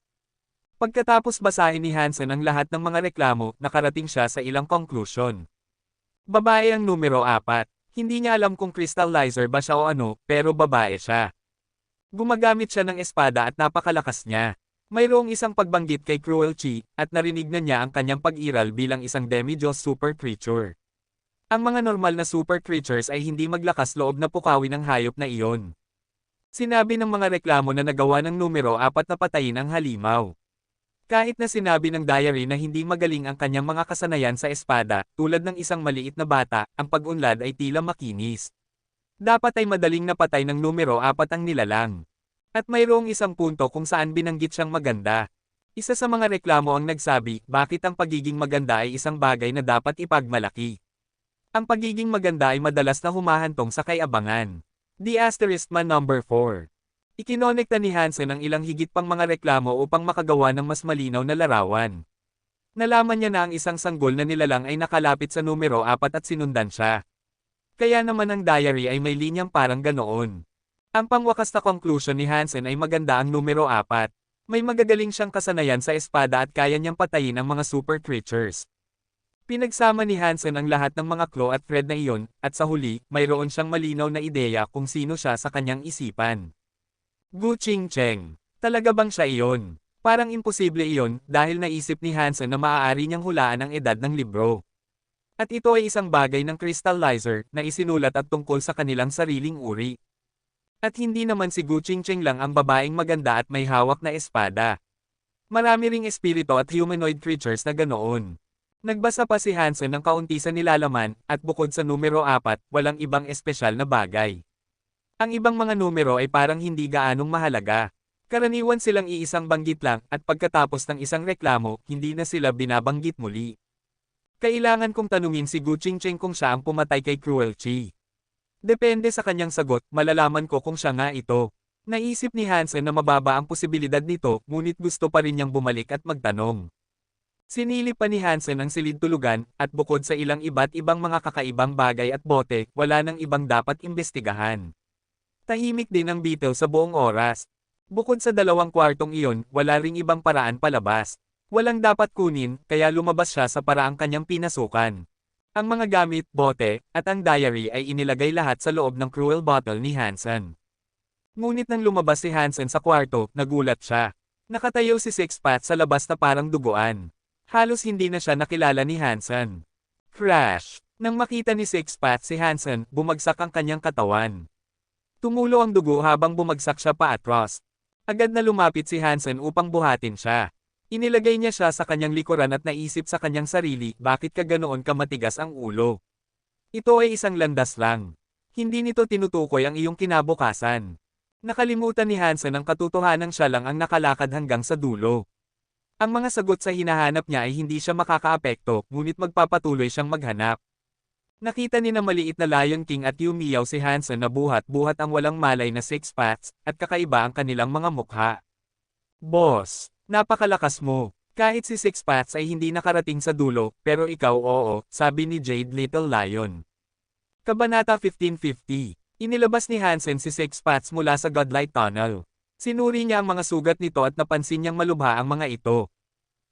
Pagkatapos basahin ni Hansen ang lahat ng mga reklamo, nakarating siya sa ilang conclusion. Babae ang numero 4. Hindi niya alam kung crystallizer ba siya o ano, pero babae siya. Gumagamit siya ng espada at napakalakas niya. Mayroong isang pagbanggit kay Cruel Chi, at narinig na niya ang kanyang pag-iral bilang isang demi-Diyos super creature. Ang mga normal na super creatures ay hindi maglakas loob na pukawin ang hayop na iyon. Sinabi ng mga reklamo na nagawa ng numero 4 na patayin ang halimaw. Kahit na sinabi ng diary na hindi magaling ang kanyang mga kasanayan sa espada, tulad ng isang maliit na bata, ang pag-unlad ay tila makinis. Dapat ay madaling napatay ng numero 4 ang nilalang. At mayroong isang punto kung saan binanggit siyang maganda. Isa sa mga reklamo ang nagsabi, bakit ang pagiging maganda ay isang bagay na dapat ipagmalaki. Ang pagiging maganda ay madalas na humahantong sa kayabangan. The Asterisk Man number 4. Ikinonekta ni Hansen ang ilang higit pang mga reklamo upang makagawa ng mas malinaw na larawan. Nalaman niya na ang isang sanggol na nilalang ay nakalapit sa numero 4 at sinundan siya. Kaya naman ang diary ay may linyang parang ganoon. Ang pangwakas na conclusion ni Hansen ay maganda ang numero 4. May magagaling siyang kasanayan sa espada at kaya niyang patayin ang mga super creatures. Pinagsama ni Hansen ang lahat ng mga clue at thread na iyon, at sa huli, mayroon siyang malinaw na ideya kung sino siya sa kanyang isipan. Gu Qingcheng. Talaga bang siya iyon? Parang imposible iyon, dahil naisip ni Hansen na maaari niyang hulaan ang edad ng libro. At ito ay isang bagay ng crystallizer, na isinulat at tungkol sa kanilang sariling uri. At hindi naman si Gu Qingcheng lang ang babaeng maganda at may hawak na espada. Marami ring espiritu at humanoid creatures na ganoon. Nagbasa pa si Hansen ng kaunti sa nilalaman, at bukod sa numero 4, walang ibang espesyal na bagay. Ang ibang mga numero ay parang hindi gaanong mahalaga. Karaniwan silang iisang banggit lang, at pagkatapos ng isang reklamo, hindi na sila binabanggit muli. Kailangan kong tanungin si Gu Qingcheng kung siya ang pumatay kay Cruel Chi. Depende sa kanyang sagot, malalaman ko kung siya nga ito. Naisip ni Hansen na mababa ang posibilidad nito, ngunit gusto pa rin niyang bumalik at magtanong. Sinilip pa ni Hansen ang silid-tulugan, at bukod sa ilang iba't ibang mga kakaibang bagay at bote, wala nang ibang dapat imbestigahan. Tahimik din ang Beatles sa buong oras. Bukod sa 2 kwartong iyon, wala ring ibang paraan palabas. Walang dapat kunin, kaya lumabas siya sa paraang kanyang pinasukan. Ang mga gamit, bote, at ang diary ay inilagay lahat sa loob ng cruel bottle ni Hansen. Ngunit nang lumabas si Hansen sa kwarto, nagulat siya. Nakatayo si Sixpat sa labas na parang duguan. Halos hindi na siya nakilala ni Hansen. Crash! Nang makita ni Sixpat si Hansen, bumagsak ang kanyang katawan. Tumulo ang dugo habang bumagsak siya paatros. Agad na lumapit si Hansen upang buhatin siya. Inilagay niya siya sa kanyang likuran at naisip sa kanyang sarili, bakit ka ganoon ka matigas ang ulo? Ito ay isang landas lang. Hindi nito tinutukoy ang iyong kinabukasan. Nakalimutan ni Hansen ang katotohanan siya lang ang nakalakad hanggang sa dulo. Ang mga sagot sa hinahanap niya ay hindi siya makakaapekto, ngunit magpapatuloy siyang maghanap. Nakita ni na maliit na Lion King at Yumiyaw si Hansen na buhat-buhat ang walang malay na Sixpats, at kakaiba ang kanilang mga mukha. Boss, napakalakas mo. Kahit si Sixpats ay hindi nakarating sa dulo, pero ikaw oo, sabi ni Jade Little Lion. Kabanata 1550. Inilabas ni Hansen si Sixpats mula sa Godlight Tunnel. Sinuri niya ang mga sugat nito at napansin niyang malubha ang mga ito.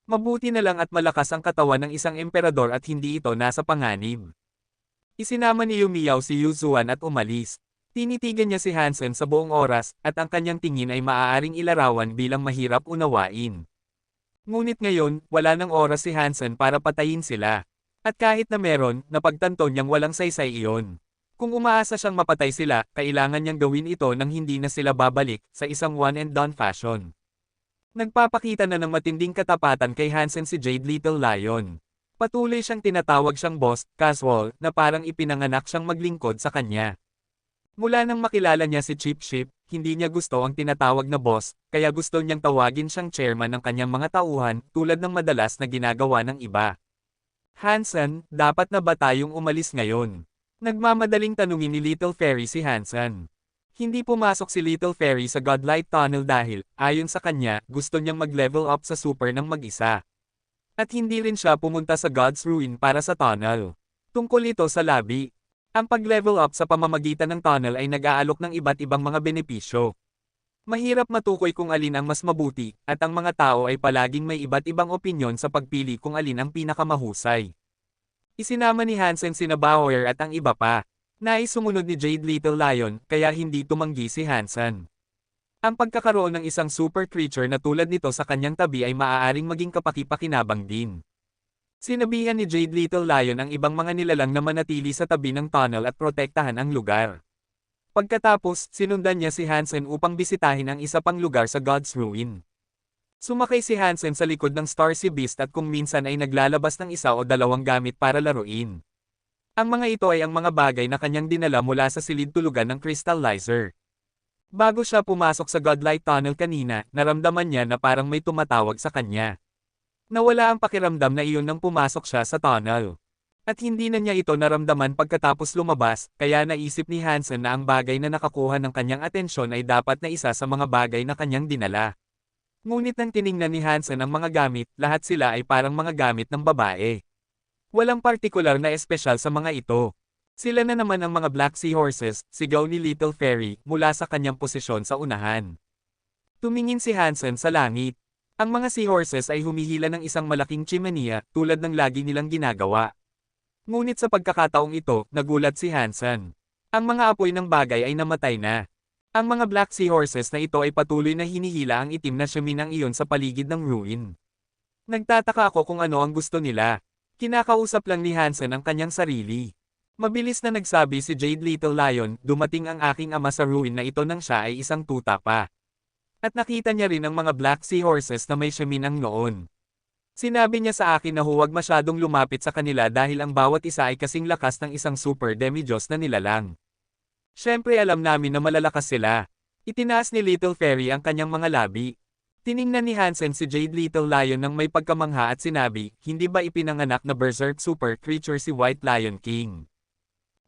Mabuti na lang at malakas ang katawan ng isang emperador at hindi ito nasa panganib. Isinama ni Yumiyaw si Yuzuan at umalis. Tinitigan niya si Hansen sa buong oras, at ang kanyang tingin ay maaaring ilarawan bilang mahirap unawain. Ngunit ngayon, wala nang oras si Hansen para patayin sila. At kahit na meron, napagtanto niyang walang saysay iyon. Kung umaasa siyang mapatay sila, kailangan niyang gawin ito nang hindi na sila babalik, sa isang one and done fashion. Nagpapakita na ng matinding katapatan kay Hansen si Jade Little Lion. Patuloy siyang tinatawag siyang boss, casual, na parang ipinanganak siyang maglingkod sa kanya. Mula nang makilala niya si Chip Ship, hindi niya gusto ang tinatawag na boss, kaya gusto niyang tawagin siyang chairman ng kanyang mga tauhan, tulad ng madalas na ginagawa ng iba. Hansen, dapat na ba tayong umalis ngayon? Nagmamadaling tanungin ni Little Fairy si Hansen. Hindi pumasok si Little Fairy sa Godlight Tunnel dahil, ayon sa kanya, gusto niyang mag-level up sa super ng mag-isa. At hindi rin siya pumunta sa God's Ruin para sa tunnel. Tungkol ito sa labi. Ang pag-level up sa pamamagitan ng tunnel ay nag-aalok ng iba't ibang mga benepisyo. Mahirap matukoy kung alin ang mas mabuti, at ang mga tao ay palaging may iba't ibang opinyon sa pagpili kung alin ang pinakamahusay. Isinama ni Hansen sina Bauer at ang iba pa. Nais sumunod ni Jade Little Lion, kaya hindi tumanggi si Hansen. Ang pagkakaroon ng isang super creature na tulad nito sa kanyang tabi ay maaaring maging kapaki-pakinabang din. Sinabihan ni Jade Little Lion ang ibang mga nilalang na manatili sa tabi ng tunnel at protektahan ang lugar. Pagkatapos, sinundan niya si Hansen upang bisitahin ang isa pang lugar sa God's Ruin. Sumakay si Hansen sa likod ng Star Sea Beast at kung minsan ay naglalabas ng isa o dalawang gamit para laruin. Ang mga ito ay ang mga bagay na kanyang dinala mula sa silid-tulugan ng Crystallizer. Bago siya pumasok sa Godlight Tunnel kanina, naramdaman niya na parang may tumatawag sa kanya. Nawala ang pakiramdam na iyon nang pumasok siya sa tunnel. At hindi na niya ito naramdaman pagkatapos lumabas, kaya naisip ni Hansen na ang bagay na nakakuha ng kanyang atensyon ay dapat na isa sa mga bagay na kanyang dinala. Ngunit nang tiningnan ni Hansen ang mga gamit, lahat sila ay parang mga gamit ng babae. Walang partikular na espesyal sa mga ito. Sila na naman ang mga Black Seahorses, sigaw ni Little Fairy, mula sa kanyang posisyon sa unahan. Tumingin si Hansen sa langit. Ang mga seahorses ay humihila ng isang malaking chimenea, tulad ng lagi nilang ginagawa. Ngunit sa pagkakataong ito, nagulat si Hansen. Ang mga apoy ng bagay ay namatay na. Ang mga Black Seahorses na ito ay patuloy na hinihila ang itim na siyaminang iyon sa paligid ng ruin. Nagtataka ako kung ano ang gusto nila. Kinakausap lang ni Hansen ang kanyang sarili. Mabilis na nagsabi si Jade Little Lion, dumating ang aking ama sa ruin na ito nang siya ay isang tuta pa. At nakita niya rin ang mga Black Seahorses na may siyaminang noon. Sinabi niya sa akin na huwag masyadong lumapit sa kanila dahil ang bawat isa ay kasing lakas ng isang super demi-Diyos na nilalang. Siyempre alam namin na malalakas sila. Itinaas ni Little Fairy ang kanyang mga labi. Tiningnan ni Hansen si Jade Little Lion nang may pagkamangha at sinabi, hindi ba ipinanganak na berserk super creature si White Lion King?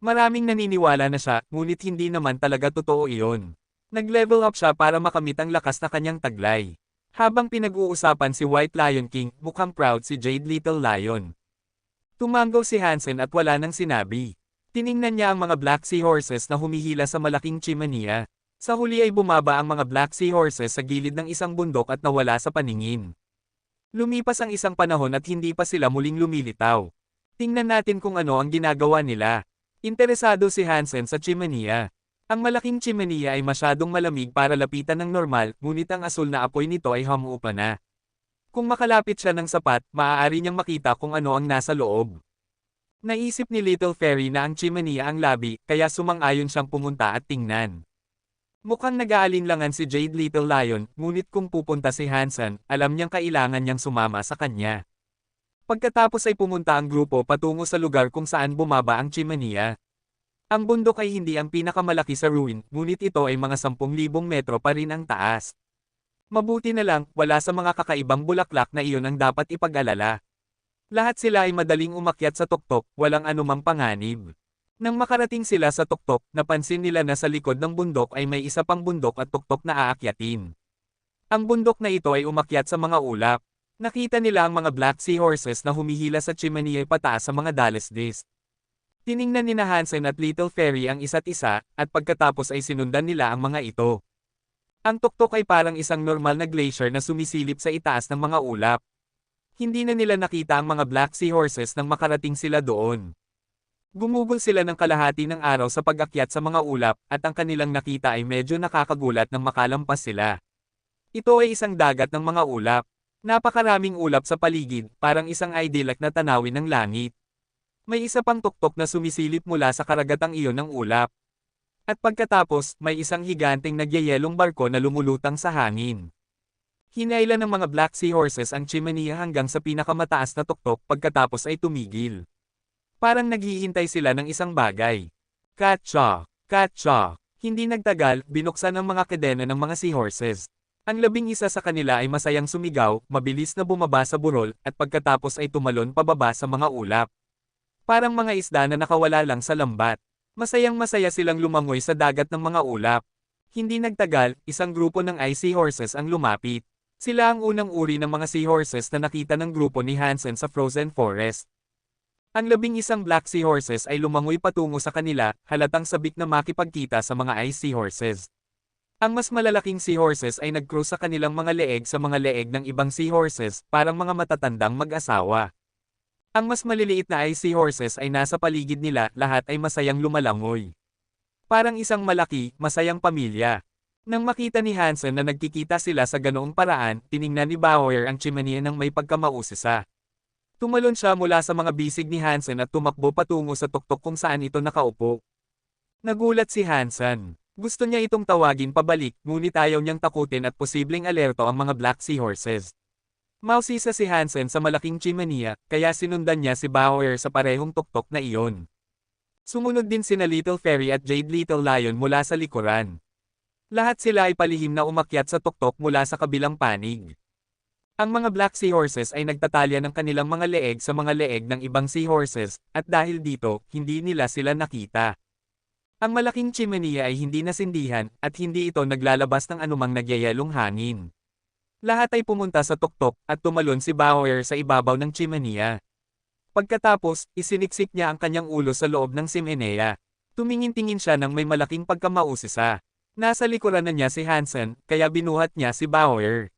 Maraming naniniwala na siya, ngunit hindi naman talaga totoo iyon. Nag-level up siya para makamit ang lakas na kanyang taglay. Habang pinag-uusapan si White Lion King, mukhang proud si Jade Little Lion. Tumanggaw si Hansen at wala nang sinabi. Tiningnan niya ang mga Black Seahorses na humihila sa malaking chimenea. Sa huli ay bumaba ang mga Black Seahorses sa gilid ng isang bundok at nawala sa paningin. Lumipas ang isang panahon at hindi pa sila muling lumilitaw. Tingnan natin kung ano ang ginagawa nila. Interesado si Hansen sa chimenea. Ang malaking chimenea ay masyadong malamig para lapitan ng normal, ngunit ang asul na apoy nito ay humuupa na. Kung makalapit siya ng sapat, maaari niyang makita kung ano ang nasa loob. Naisip ni Little Fairy na ang chimenea ang labi, kaya sumang-ayon siyang pumunta at tingnan. Mukhang nag-aalinlangan si Jade Little Lion, ngunit kung pupunta si Hansen, alam niyang kailangan niyang sumama sa kanya. Pagkatapos ay pumunta ang grupo patungo sa lugar kung saan bumaba ang chimenea. Ang bundok ay hindi ang pinakamalaki sa ruin, ngunit ito ay mga 10,000 metro pa rin ang taas. Mabuti na lang, wala sa mga kakaibang bulaklak na iyon ang dapat ipag-alala. Lahat sila ay madaling umakyat sa tuktok, walang anumang panganib. Nang makarating sila sa tuktok, napansin nila na sa likod ng bundok ay may isa pang bundok at tuktok na aakyatin. Ang bundok na ito ay umakyat sa mga ulap. Nakita nila ang mga Black Seahorses na humihila sa chimenea pataas sa mga dalesdis. Tiningnan ni Hansen at Little Fairy ang isa't isa, at pagkatapos ay sinundan nila ang mga ito. Ang tuktok ay parang isang normal na glacier na sumisilip sa itaas ng mga ulap. Hindi na nila nakita ang mga Black Seahorses nang makarating sila doon. Gumugol sila ng kalahati ng araw sa pag-akyat sa mga ulap, at ang kanilang nakita ay medyo nakakagulat nang makalampas sila. Ito ay isang dagat ng mga ulap. Napakaraming ulap sa paligid, parang isang idyllic na tanawin ng langit. May isa pang tuktok na sumisilip mula sa karagatang iyon ng ulap. At pagkatapos, may isang higanteng nagyayelong barko na lumulutang sa hangin. Hinailan ng mga Black Seahorses ang chimenea hanggang sa pinakamataas na tuktok pagkatapos ay tumigil. Parang naghihintay sila ng isang bagay. Katsa! Katsa! Hindi nagtagal, binuksan ang mga kadena ng mga seahorses. Ang 11 sa kanila ay masayang sumigaw, mabilis na bumaba sa burol, at pagkatapos ay tumalon pababa sa mga ulap. Parang mga isda na nakawala lang sa lambat. Masayang-masaya silang lumangoy sa dagat ng mga ulap. Hindi nagtagal, isang grupo ng ice seahorses ang lumapit. Sila ang unang uri ng mga seahorses na nakita ng grupo ni Hansen sa frozen forest. Ang 11 black seahorses ay lumangoy patungo sa kanila, halatang sabik na makipagkita sa mga ice seahorses. Ang mas malalaking seahorses ay nag-cross sa kanilang mga leeg sa mga leeg ng ibang seahorses, parang mga matatandang mag-asawa. Ang mas maliliit na ice seahorses ay nasa paligid nila, lahat ay masayang lumalangoy. Parang isang malaki, masayang pamilya. Nang makita ni Hansen na nagkikita sila sa ganoong paraan, tiningnan ni Bauer ang chimney ng may pagkamausisa. Tumalon siya mula sa mga bisig ni Hansen at tumakbo patungo sa tuktok kung saan ito nakaupo. Nagulat si Hansen. Gusto niya itong tawagin pabalik, ngunit ayaw niyang takutin at posibleng alerto ang mga black seahorses. Mausisa si Hansen sa malaking chimney, kaya sinundan niya si Bauer sa parehong tuktok na iyon. Sumunod din sina Little Fairy at Jade Little Lion mula sa likuran. Lahat sila ay palihim na umakyat sa tuktok mula sa kabilang panig. Ang mga black seahorses ay nagtatalya ng kanilang mga leeg sa mga leeg ng ibang seahorses, at dahil dito, hindi nila sila nakita. Ang malaking chimney ay hindi nasindihan, at hindi ito naglalabas ng anumang nagyayalong hangin. Lahat ay pumunta sa tuktok, at tumalon si Bauer sa ibabaw ng chimney. Pagkatapos, isiniksik niya ang kanyang ulo sa loob ng chimenea. Tumingin-tingin siya ng may malaking pagkamausisa. Nasa likuran na niya si Hansen, kaya binuhat niya si Bauer.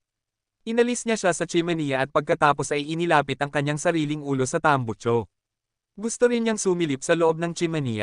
Inalis niya siya sa chimney at pagkatapos ay inilapit ang kanyang sariling ulo sa tambutso. Gusto rin niyang sumilip sa loob ng chimney.